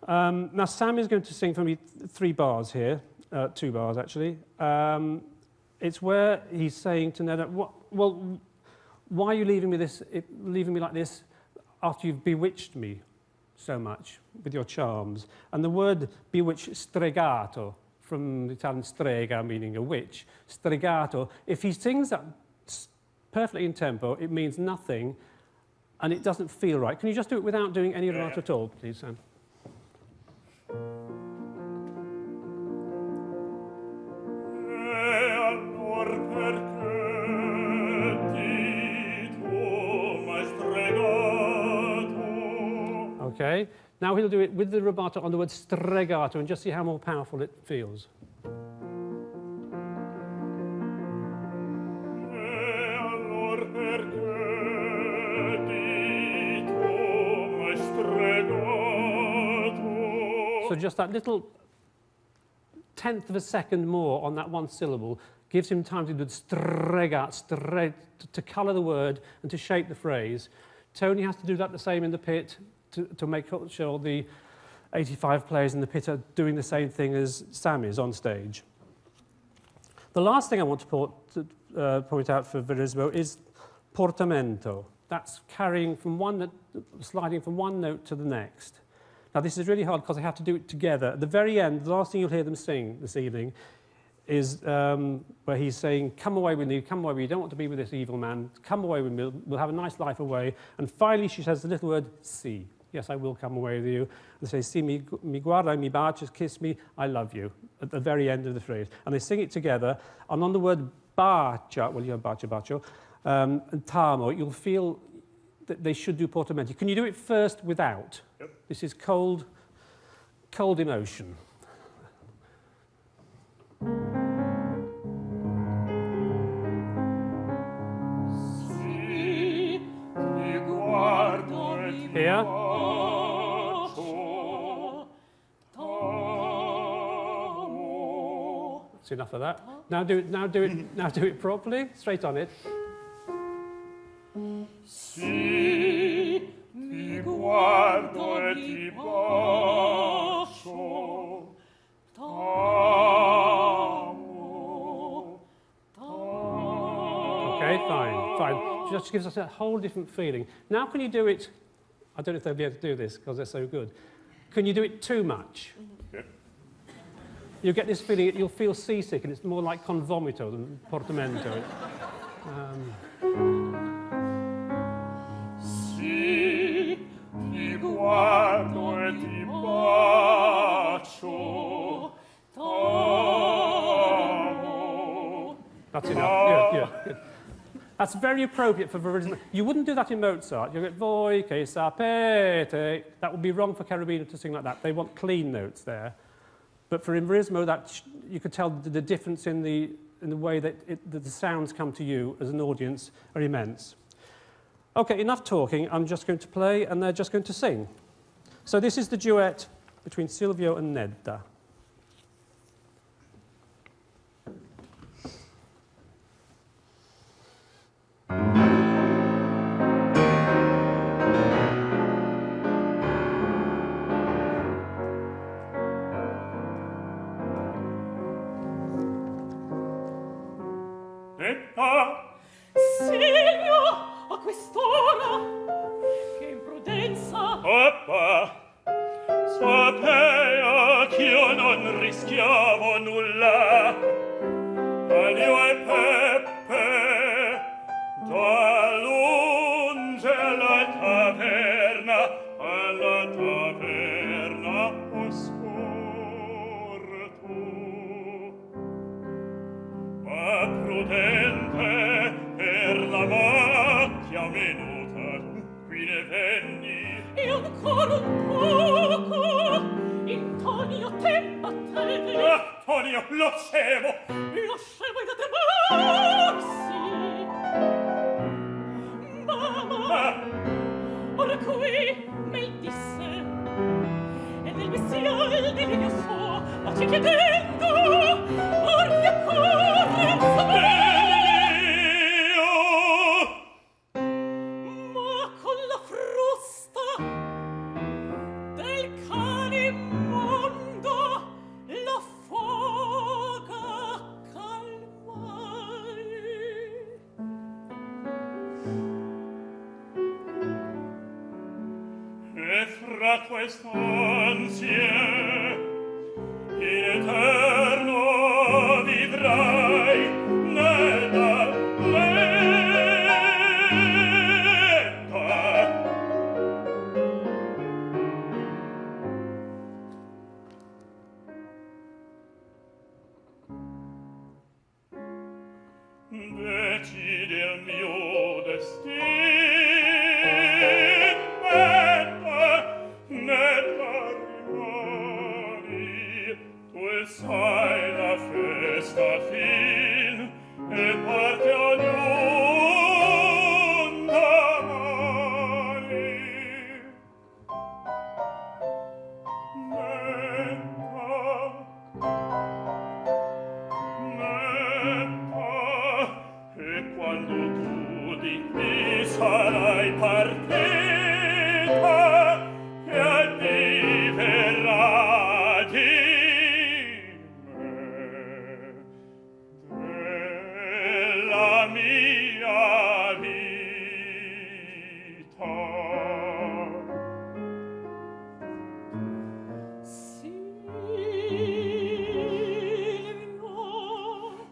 Now, Sam is going to sing for me 3 bars here, 2 bars actually. It's where he's saying to Neda, well, why are you leaving me like this after you've bewitched me so much with your charms? And the word bewitch, stregato, from the Italian strega, meaning a witch, stregato, if he sings that perfectly in tempo, it means nothing, and it doesn't feel right. Can you just do it without doing any rubato at all, please, Sam? Okay, now he'll do it with the rubato on the word stregato and just see how more powerful it feels. So just that little tenth of a second more on that one syllable gives him time to do the stregat, to colour the word and to shape the phrase. Tony has to do that the same in the pit to make sure the 85 players in the pit are doing the same thing as Sam is on stage. The last thing I want to point out for Verismo is Portamento. That's carrying from sliding from one note to the next. Now, this is really hard because I have to do it together. At the very end, the last thing you'll hear them sing this evening is where he's saying, come away with me, come away with me, you don't want to be with this evil man, come away with me, we'll have a nice life away. And finally, she says the little word, si. Yes, I will come away with you. And they say, si, mi guarda, mi bacia, kiss me, I love you, at the very end of the phrase. And they sing it together. And on the word bacia, well, you have bacio, bacio, and tamo, you'll feel that they should do portamento. Can you do it first without? Yep. This is cold emotion. Here. That's enough of that. Now do it properly. Straight on it. Sì, ti guardo e ti bacio, t'amo, t'amo. Okay, fine. Just gives us a whole different feeling. Now can you do it, I don't know if they'll be able to do this because they're so good. Can you do it too much? Yeah. You'll get this feeling, you'll feel seasick and it's more like con vomito than portamento. Sì, ti guardo e ti bacio, t'amo. That's enough. Good. That's very appropriate for Verismo. You wouldn't do that in Mozart. You get voi che sapete. That would be wrong for Cherubino to sing like that. They want clean notes there. But for Verismo, that you could tell the difference in the way that the sounds come to you as an audience are immense. Okay, enough talking. I'm just going to play, and they're just going to sing. So this is the duet between Silvio and Nedda. Silvio, a quest'ora, che imprudenza! Papà, sapea ch'io non rischiavo nulla, Alio e Peppe, da lunge alla taverna ho scorto, ma prudente per la macchia minuta qui ne venni e ancora un poco in Tonio te battevi. Tonio lo scemo e da temersi. Mamma ora qui me disse e del bestiale di mio suo ma ci chiedendo or vi accorre quest'ansie in eterno vivrai nella decide il mio destino nella rimani tu sai la festa fin e parte ognuno domani e quando tu di qui sarai partita e viverà di me della mia vita.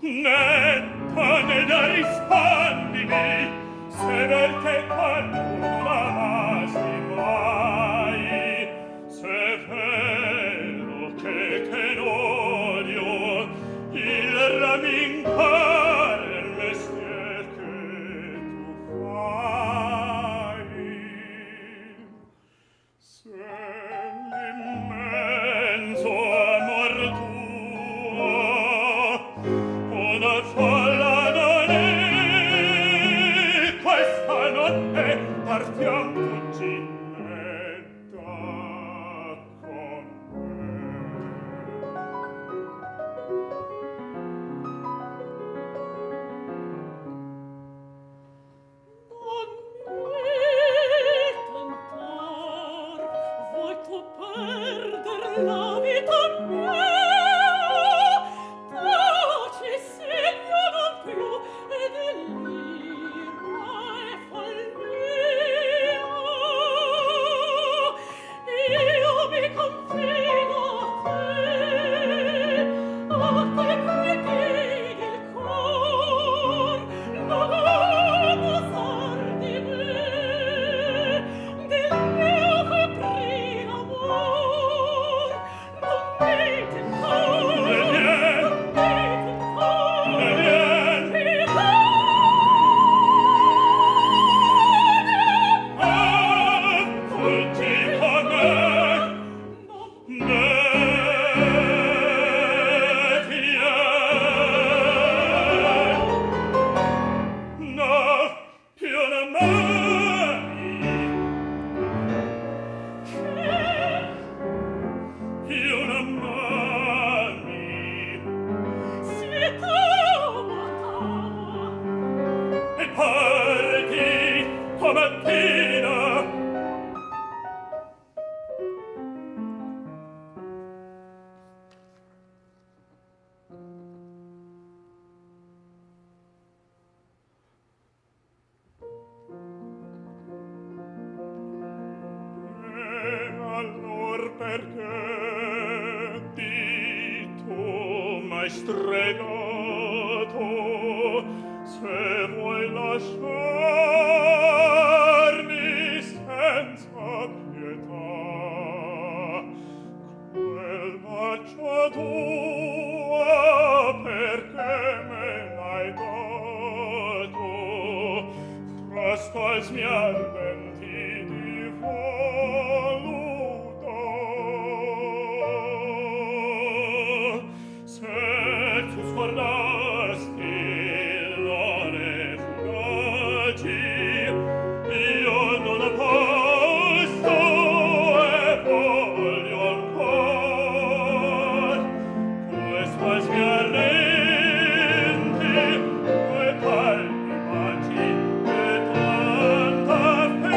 Netta ne da rispondimi se perché quando non amasti mai se vero che n'odio il rammincar il mestier che tu fai se l'immenso amor tuo una folla non è questa notte partiamo cuginetta con me non mi tentar vuoi tu perder la vita mia taci segno non più e delira e follia io mi confido a te quieti il cor non abusar di me del mio febrile amor non mi tanta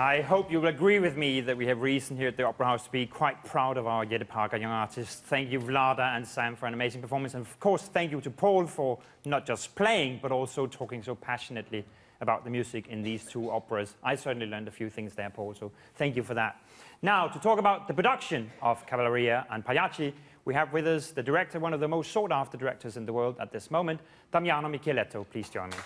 I hope you will agree with me that we have reason here at the Opera House to be quite proud of our Jette Parker young artists. Thank you, Vlada and Sam, for an amazing performance. And of course, thank you to Paul for not just playing, but also talking so passionately about the music in these two operas. I certainly learned a few things there, Paul, so thank you for that. Now, to talk about the production of Cavalleria and Pagliacci, we have with us the director, one of the most sought-after directors in the world at this moment, Damiano Michieletto. Please join me.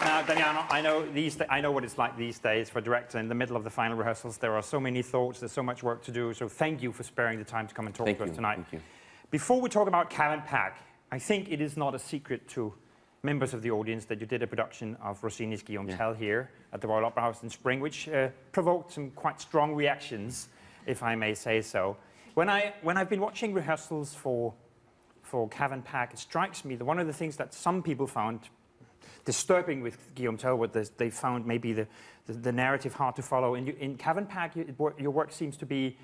Now, Damiano, I know what it's like these days for a director in the middle of the final rehearsals. There are so many thoughts, there's so much work to do, so thank you for sparing the time to come and talk to us tonight. Thank you. Before we talk about Cav and Pack, I think it is not a secret to members of the audience that you did a production of Rossini's Guillaume Tell here at the Royal Opera House in spring, which provoked some quite strong reactions, if I may say so. When I've been watching rehearsals for Cav and Pack, it strikes me that one of the things that some people found disturbing with Guillaume Tell was they found maybe the narrative hard to follow. In Cav and Pack, your work seems to be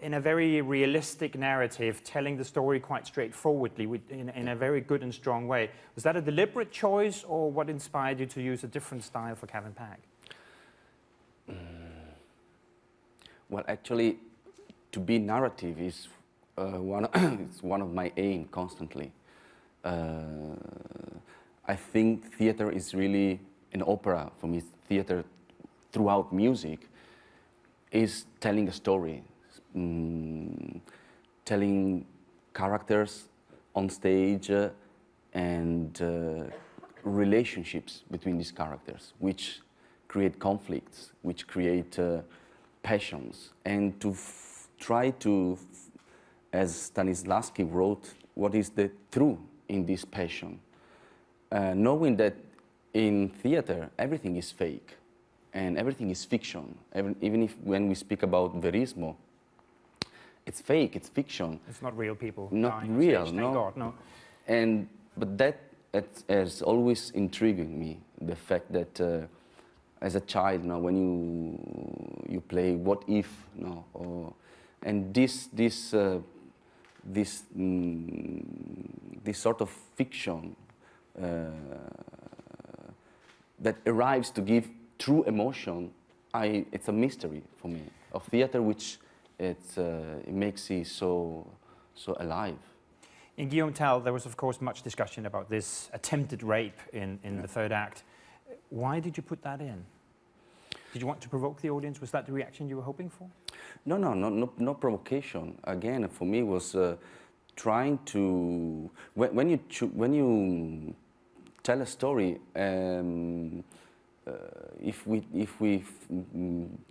in a very realistic narrative, telling the story quite straightforwardly in a very good and strong way. Was that a deliberate choice, or what inspired you to use a different style for Cav and Pack? Well, actually, to be narrative is it's one of my aim constantly. I think theater is really an opera. For me, theater throughout music is telling a story, telling characters on stage and relationships between these characters, which create conflicts, which create passions, and to try to, as Stanislavski wrote, what is the truth in this passion. Knowing that in theater everything is fake and everything is fiction, even if when we speak about Verismo, it's fake, it's fiction. It's not real people. Not real, stage, no. Thank God, no. But that has always intrigued me, the fact that as a child, when you play What If, and this sort of fiction that arrives to give true emotion, it's a mystery for me of theater, which it makes it so alive. In Guillaume Tell, there was of course much discussion about this attempted rape in the third act. Why did you put that in? Did you want to provoke the audience? Was that the reaction you were hoping for? No provocation. Again, for me was trying to when you tell a story, if we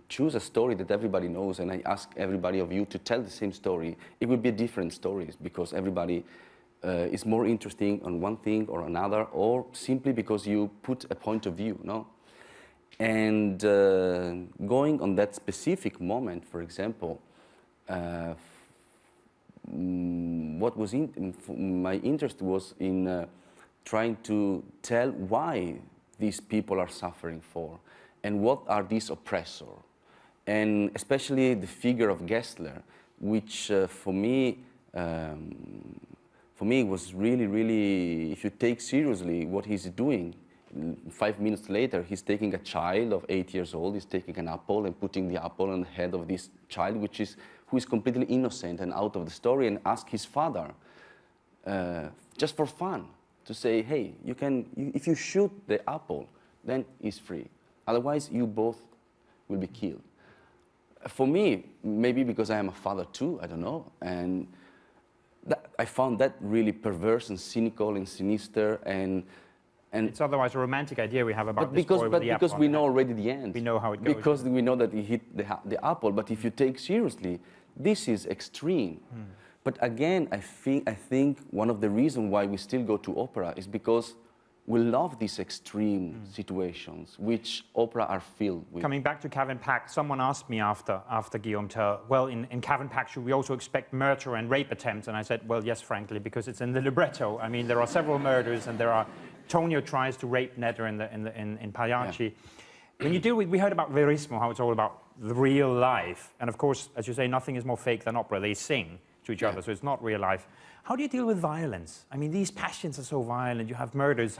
choose a story that everybody knows, and I ask everybody of you to tell the same story, it would be different stories, because everybody is more interesting on one thing or another, or simply because you put a point of view, no? And going on that specific moment, for example, what was my interest was in trying to tell why these people are suffering for, and what are these oppressors, and especially the figure of Gessler, which for me was really, if you take seriously what he's doing. 5 minutes later, he's taking a child of 8 years old, he's taking an apple and putting the apple on the head of this child, who is completely innocent and out of the story, and ask his father, just for fun, to say, hey, if you shoot the apple, then he's free. Otherwise, you both will be killed. For me, maybe because I am a father too, I don't know, and I found that really perverse and cynical and sinister, and it's otherwise a romantic idea we have about this boy with the apple. Because we know already the end. We know how it goes. Because we know that he hit the apple. But if you take seriously, this is extreme. But again, I think one of the reasons why we still go to opera is because we love these extreme situations, which opera are filled with. Coming back to Cav and Pack, someone asked me after Guillaume Tell, well, in Cav and Pack, should we also expect murder and rape attempts? And I said, well, yes, frankly, because it's in the libretto. I mean, there are several murders, and there are... Tonio tries to rape Nedda in Pagliacci. Yeah. When you deal with, we heard about Verismo, how it's all about the real life. And of course, as you say, nothing is more fake than opera. They sing. to each other, so it's not real life. How do you deal with violence? I mean, these passions are so violent, you have murders.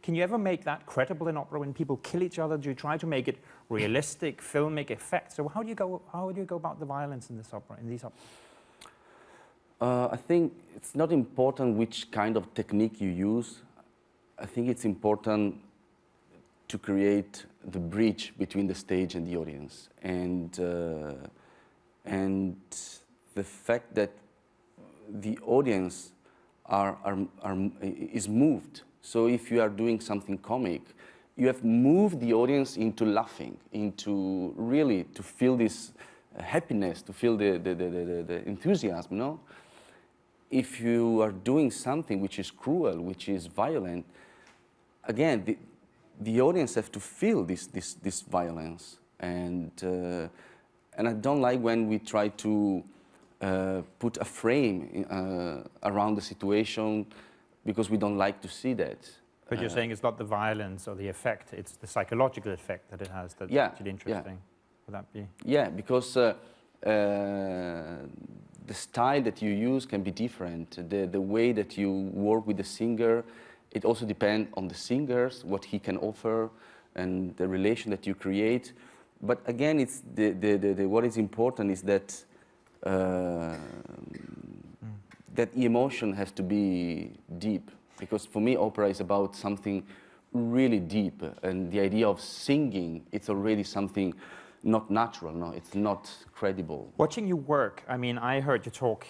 Can you ever make that credible in opera when people kill each other? Do you try to make it realistic, filmic effects? So how do you go about the violence in this opera, in these operas? I think it's not important which kind of technique you use. I think it's important to create the bridge between the stage and the audience, and the fact that the audience is moved. So if you are doing something comic, you have moved the audience into laughing, into really to feel this happiness, to feel the enthusiasm, no? If you are doing something which is cruel, which is violent, again, the audience have to feel this violence, and I don't like when we try to put a frame around the situation because we don't like to see that. But you're saying it's not the violence or the effect, it's the psychological effect that it has that's yeah, actually interesting. Yeah. Would that be? Yeah, because the style that you use can be different. The way that you work with the singer, it also depends on the singers, what he can offer, and the relation that you create. But again, it's what is important is that that emotion has to be deep. Because for me, opera is about something really deep, and the idea of singing, it's already something not natural, no, it's not credible. Watching you work, I mean, I heard you talk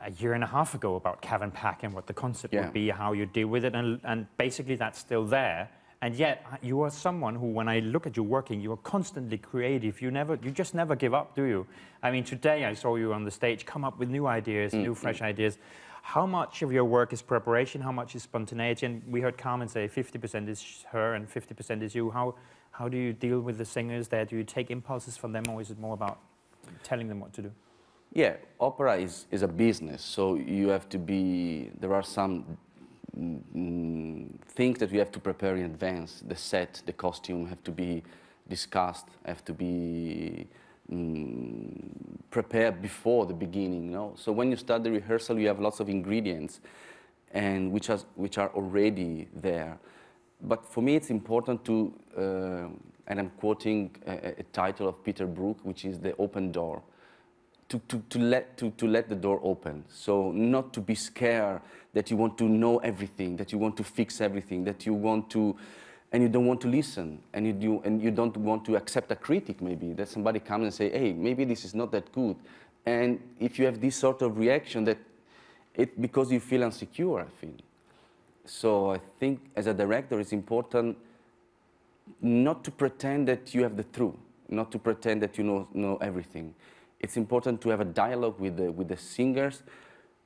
a year and a half ago about Cav and Pack and what the concept would be, how you deal with it, and basically that's still there. And yet, you are someone who, when I look at you working, you are constantly creative. You just never give up, do you? I mean, today I saw you on the stage come up with new ideas, new fresh ideas. How much of your work is preparation? How much is spontaneity? And we heard Carmen say 50% is her and 50% is you. How do you deal with the singers there? Do you take impulses from them, or is it more about telling them what to do? Yeah, opera is a business, so you have to be, there are some things that you have to prepare in advance. The set, the costume have to be discussed, have to be prepared before the beginning, you know? So when you start the rehearsal, you have lots of ingredients, and which are already there. But for me, it's important to, and I'm quoting a title of Peter Brook, which is The Open Door, to let the door open. So not to be scared that you want to know everything, that you want to fix everything, that you want to, and you don't want to listen, and you don't want to accept a critic, maybe, that somebody comes and say, hey, maybe this is not that good. And if you have this sort of reaction, that because you feel insecure, I feel. So I think as a director, it's important not to pretend that you have the truth, not to pretend that you know everything. It's important to have a dialogue with the singers,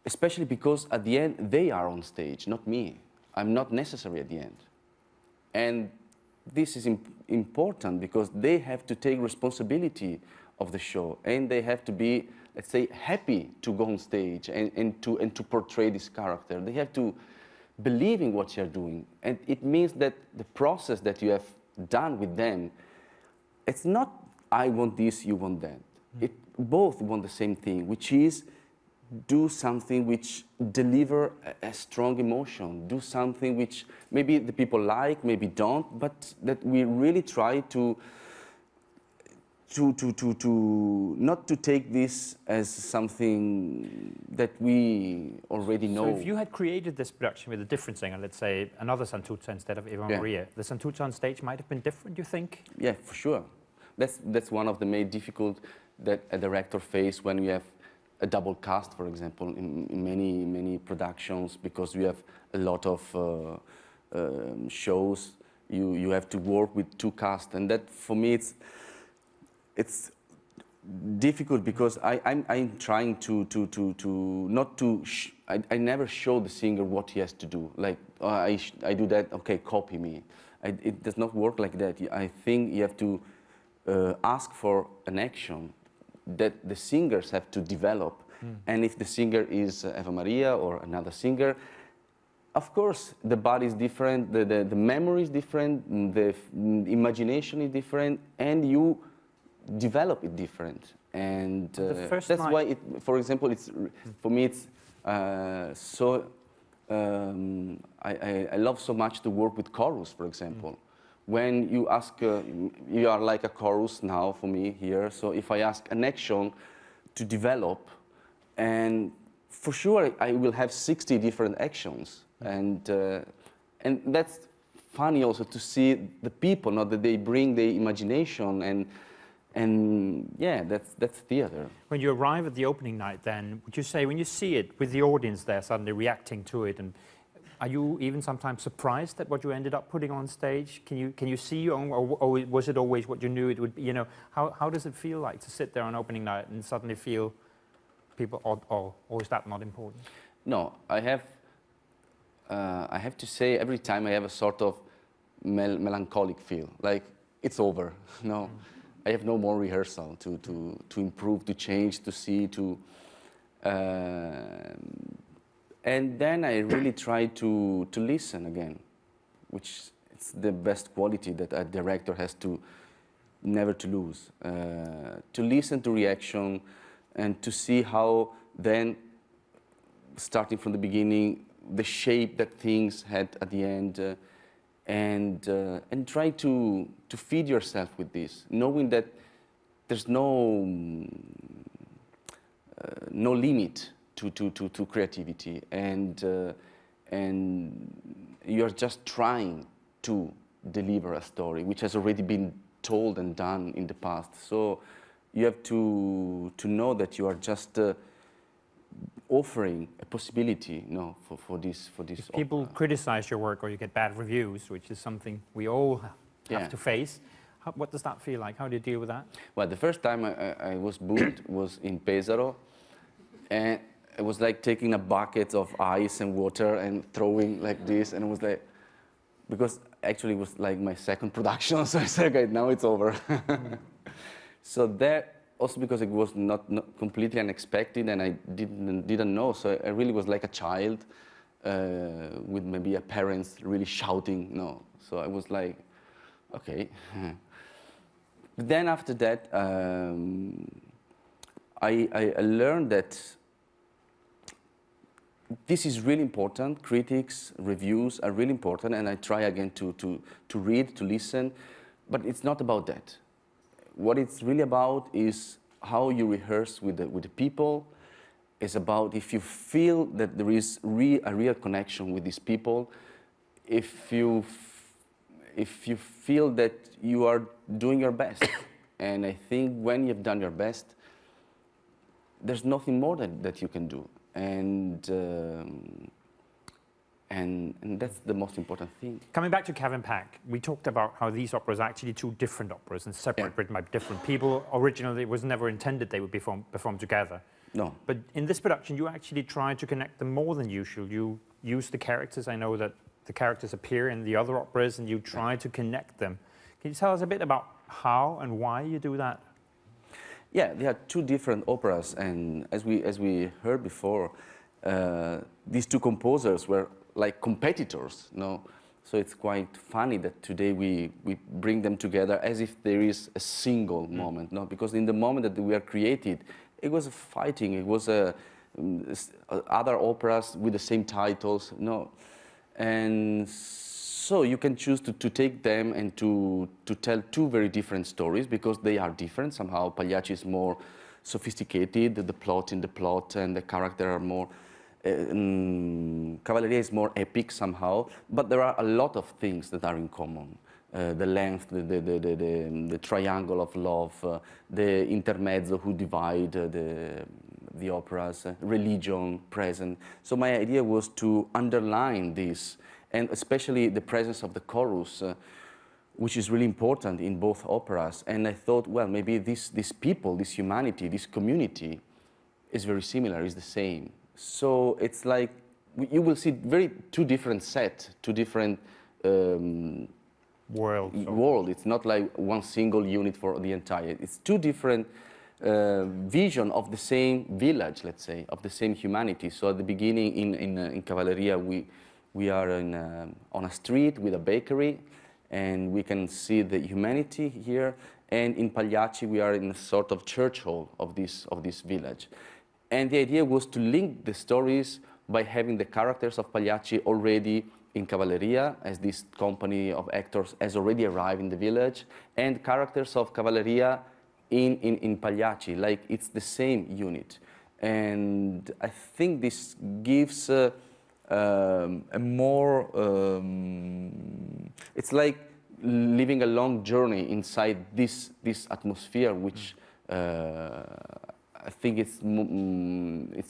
especially because at the end, they are on stage, not me. I'm not necessary at the end. And this is important because they have to take responsibility of the show, and they have to be, let's say, happy to go on stage and to portray this character. They have to believe in what you're doing. And it means that the process that you have done with them, it's not, I want this, you want that. Both want the same thing, which is do something which deliver a strong emotion, do something which maybe the people like, maybe don't, but that we really try to not to take this as something that we already know. So if you had created this production with a different singer, let's say another Santuzza instead of Eva-Maria, the Santuzza on stage might have been different, you think? Yeah, for sure. That's one of the main difficulties that a director faces when you have a double cast, for example, in many productions, because you have a lot of shows. You have to work with two casts, and that for me it's difficult because I'm trying to not to I never show the singer what he has to do. Like I do that, okay, copy me. It does not work like that. I think you have to ask for an action that the singers have to develop. And if the singer is Eva-Maria or another singer, of course the body is different, the memory is different, the imagination is different, and you develop it different. And The first that's night- why, for example, for me it's so. I love so much to work with chorus, for example. When you ask, you are like a chorus now for me here. So if I ask an action to develop, and for sure I will have 60 different actions, and that's funny also to see the people, not that they bring their imagination, and yeah, that's theater. When you arrive at the opening night, then, would you say, when you see it with the audience there suddenly reacting to it, and are you even sometimes surprised at what you ended up putting on stage? Can you see your own, or was it always what you knew it would be? You know, how does it feel like to sit there on opening night and suddenly feel people, or is that not important? No, I have to say every time I have a sort of melancholic feel, like it's over. No, I have no more rehearsal to improve, to change, to see, and then I really try to listen again, which is the best quality that a director has to never to lose. To listen to reaction and to see how then, starting from the beginning, the shape that things had at the end, and try to feed yourself with this, knowing that there's no limit to creativity, and you're just trying to deliver a story which has already been told and done in the past. So you have to know that you are just offering a possibility, for this. If people criticize your work or you get bad reviews, which is something we all have to face, what does that feel like? How do you deal with that? Well, the first time I was booed was in Pesaro, and it was like taking a bucket of ice and water and throwing like this, and it was like, because actually it was like my second production, so I said, okay, now it's over. So that, also because it was not completely unexpected, and I didn't know, so I really was like a child with maybe a parents really shouting, so I was like, okay. But then after that, I learned that this is really important. Critics, reviews are really important, and I try again to read, to listen, but it's not about that. What it's really about is how you rehearse with the people. It's about if you feel that there is a real connection with these people, if you feel that you are doing your best. And I think when you've done your best, there's nothing more that you can do. And that's the most important thing. Coming back to Kevin Pack, we talked about how these operas are actually two different operas and separate, written by different people. Originally, it was never intended they would be performed together. No. But in this production, you actually try to connect them more than usual. You use the characters. I know that the characters appear in the other operas, and you try to connect them. Can you tell us a bit about how and why you do that? Yeah, they are two different operas, and as we heard before, these two composers were like competitors, So it's quite funny that today we bring them together as if there is a single moment, Because in the moment that we are created, it was a fighting, it was other operas with the same titles, And so you can choose to take them and to tell two very different stories because they are different. Somehow Pagliacci is more sophisticated, the plot and the character are more, Cavalleria is more epic somehow, but there are a lot of things that are in common. The length, the triangle of love, the intermezzo who divide the operas, religion present. So my idea was to underline this, and especially the presence of the chorus, which is really important in both operas. And I thought, well, maybe these people, this humanity, this community is very similar, is the same. So it's like, you will see two different sets, two different world. It's not like one single unit for the entire. It's two different vision of the same village, let's say, of the same humanity. So at the beginning in Cavalleria, we are on a street with a bakery, and we can see the humanity here. and in Pagliacci we are in a sort of church hall of this village. And the idea was to link the stories by having the characters of Pagliacci already in Cavalleria, as this company of actors has already arrived in the village, and characters of Cavalleria in Pagliacci, like it's the same unit. And I think this gives a more, it's like living a long journey inside this atmosphere, which I think it's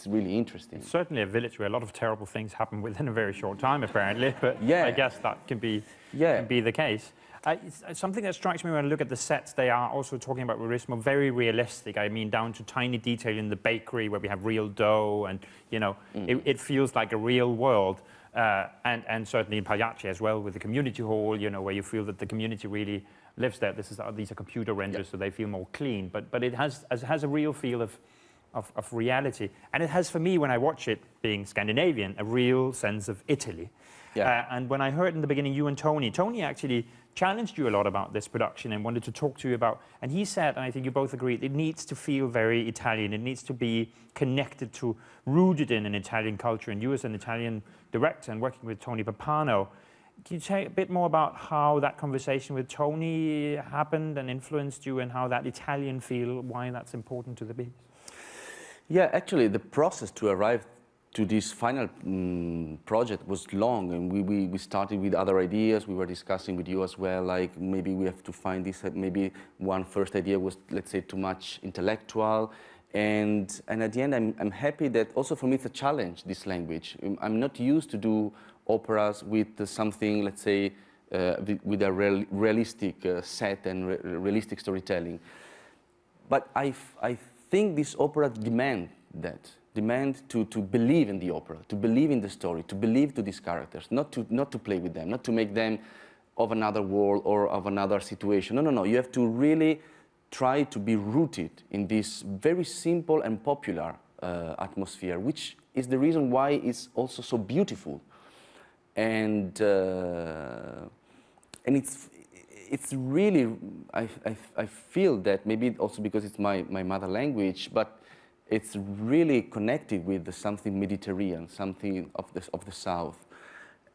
really interesting. It's certainly a village where a lot of terrible things happen within a very short time, apparently. But Yeah. I guess that can be the case. It's something that strikes me when I look at the sets. They are also talking about Verismo, very realistic. I mean, down to tiny detail in the bakery where we have real dough, and you know, it feels like a real world. And certainly in Pagliacci as well, with the community hall, you know, where you feel that the community really lives there. These are computer renders, so they feel more clean. But it has a real feel of reality. And it has, for me, when I watch it, being Scandinavian, a real sense of Italy. Yeah. And when I heard in the beginning you and Tony actually challenged you a lot about this production and wanted to talk to you about, and he said, and I think you both agreed, it needs to feel very Italian. It needs to be connected to, rooted in an Italian culture. And you as an Italian director and working with Tony Pappano, can you say a bit more about how that conversation with Tony happened and influenced you, and how that Italian feel, why that's important to the piece? Yeah, actually, the process to arrive to this final project was long, and we started with other ideas. We were discussing with you as well, like maybe we have to find this, maybe one first idea was, let's say, too much intellectual. And at the end, I'm happy that also for me it's a challenge, this language. I'm not used to do operas with something, let's say, with a realistic set and realistic storytelling. But I think this opera demands to believe in the opera, to believe in the story, to believe to these characters, not to play with them, not to make them of another world or of another situation. No. You have to really try to be rooted in this very simple and popular atmosphere, which is the reason why it's also so beautiful. And it's really, I feel that maybe also because it's my mother language, but it's really connected with something Mediterranean, something of the South.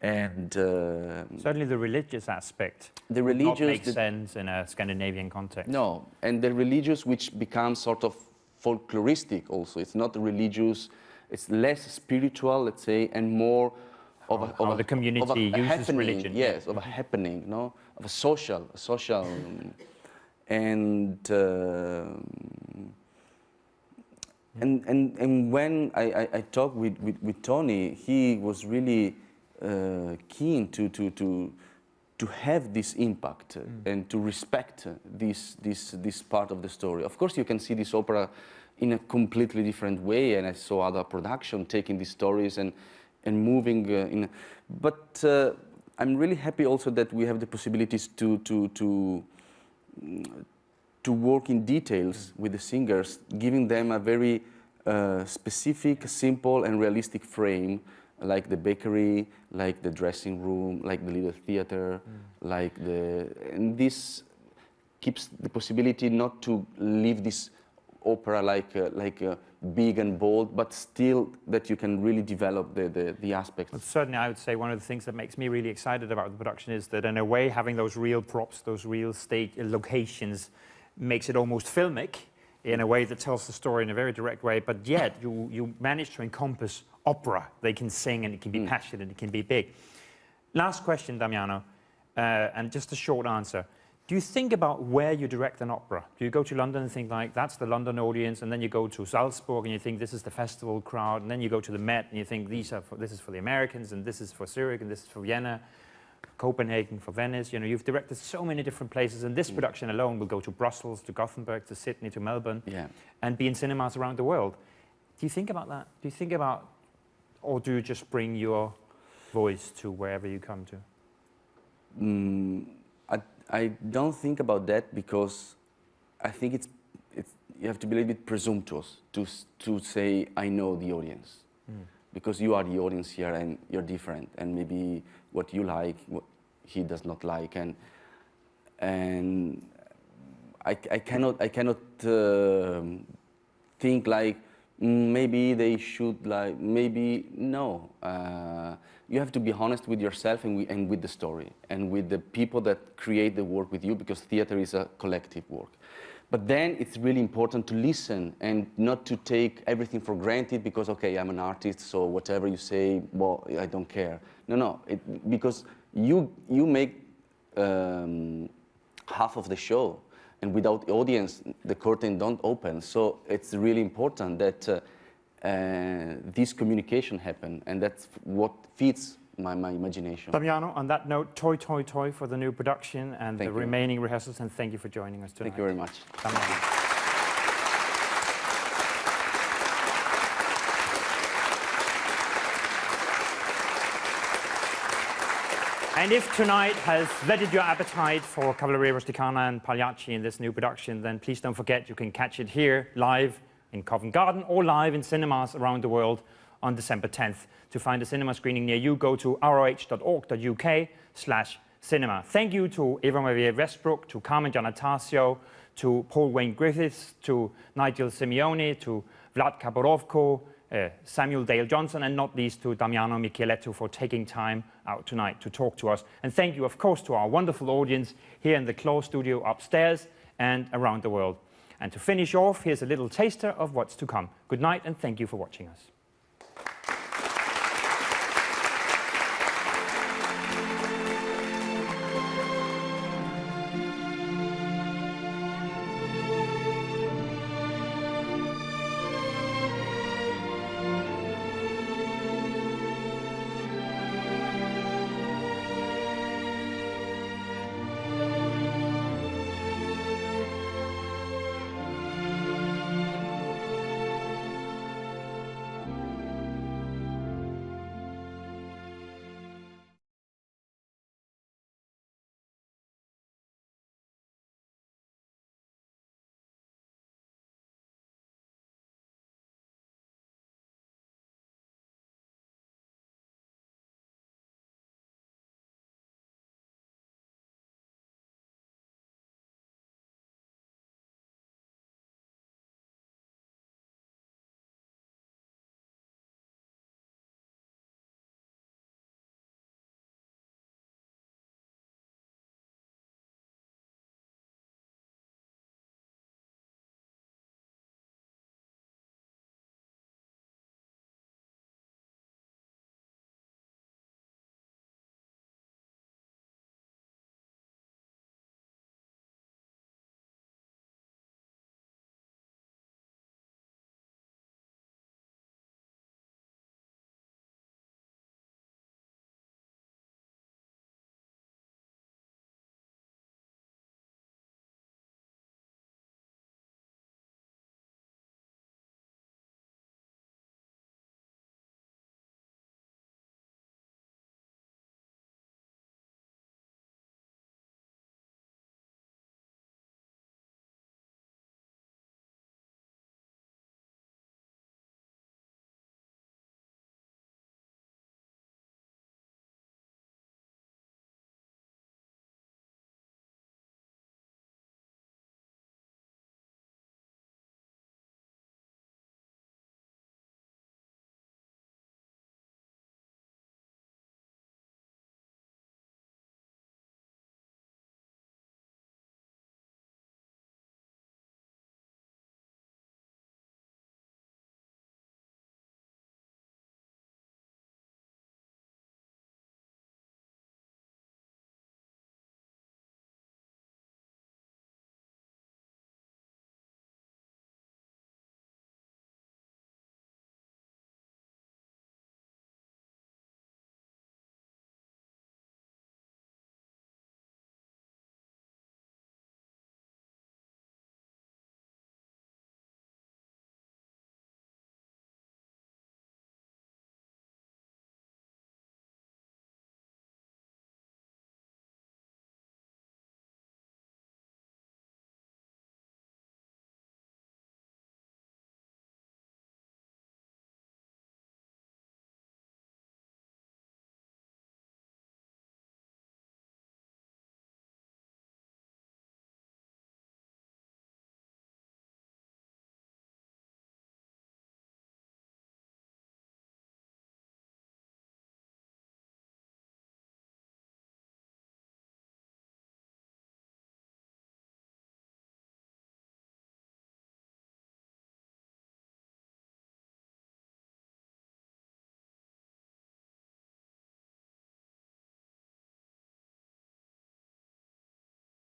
And certainly the religious aspect the would not religious make sense in a Scandinavian context. No, and the religious which becomes sort of folkloristic also. It's not religious, it's less spiritual, let's say, and more of the community uses happening, religion. yes, of a happening, no, of a social, and when I talked with Tony, he was really keen to have this impact and to respect this part of the story. Of course, you can see this opera in a completely different way, and I saw other production taking these stories and moving but I'm really happy also that we have the possibilities to work in details with the singers, giving them a very specific, simple and realistic frame, like the bakery, like the dressing room, like the little theater, and this keeps the possibility not to leave this opera like big and bold, but still that you can really develop the aspects. But certainly, I would say one of the things that makes me really excited about the production is that, in a way, having those real props, those real stage locations, makes it almost filmic in a way that tells the story in a very direct way. But yet, you manage to encompass opera. They can sing, and it can be passionate, it can be big. Last question, Damiano, and just a short answer. Do you think about where you direct an opera? Do you go to London and think, like, that's the London audience, and then you go to Salzburg and you think this is the festival crowd, and then you go to the Met and you think this is for the Americans, and this is for Zurich, and this is for Vienna, Copenhagen, for Venice? You know, you've directed so many different places, and this production alone will go to Brussels, to Gothenburg, to Sydney, to Melbourne, and be in cinemas around the world. Do you think about that? Do you think about, or do you just bring your voice to wherever you come to? I don't think about that, because I think you have to be a little bit presumptuous to say I know the audience, because you are the audience here and you're different, and maybe what you like, what he does not like, and I cannot think like maybe they should like maybe no. You have to be honest with yourself and with the story and with the people that create the work with you, because theater is a collective work. But then it's really important to listen and not to take everything for granted because, okay, I'm an artist, so whatever you say, well, I don't care. No, because you make half of the show, and without the audience, the curtain don't open. So it's really important that this communication happen, and that's what feeds my imagination. Damiano, on that note, toi toi toi for the new production and Thank the you. remaining rehearsals, and thank you for joining us tonight. Thank you very much. Damiano. And if tonight has whetted your appetite for Cavalleria rusticana and Pagliacci in this new production, then please don't forget you can catch it here live in Covent Garden or live in cinemas around the world on December 10th. To find a cinema screening near you, go to roh.org.uk/cinema. Thank you to Eva-Maria, Westbroek, to Carmen, Giannattasio, to Paul Wayne Griffiths, to Nigel Simeone, to Vlad Kaborovko, Samuel Dale Johnson, and not least to Damiano Michieletto for taking time out tonight to talk to us. And thank you, of course, to our wonderful audience here in the Claw studio upstairs and around the world. And to finish off, here's a little taster of what's to come. Good night, and thank you for watching us.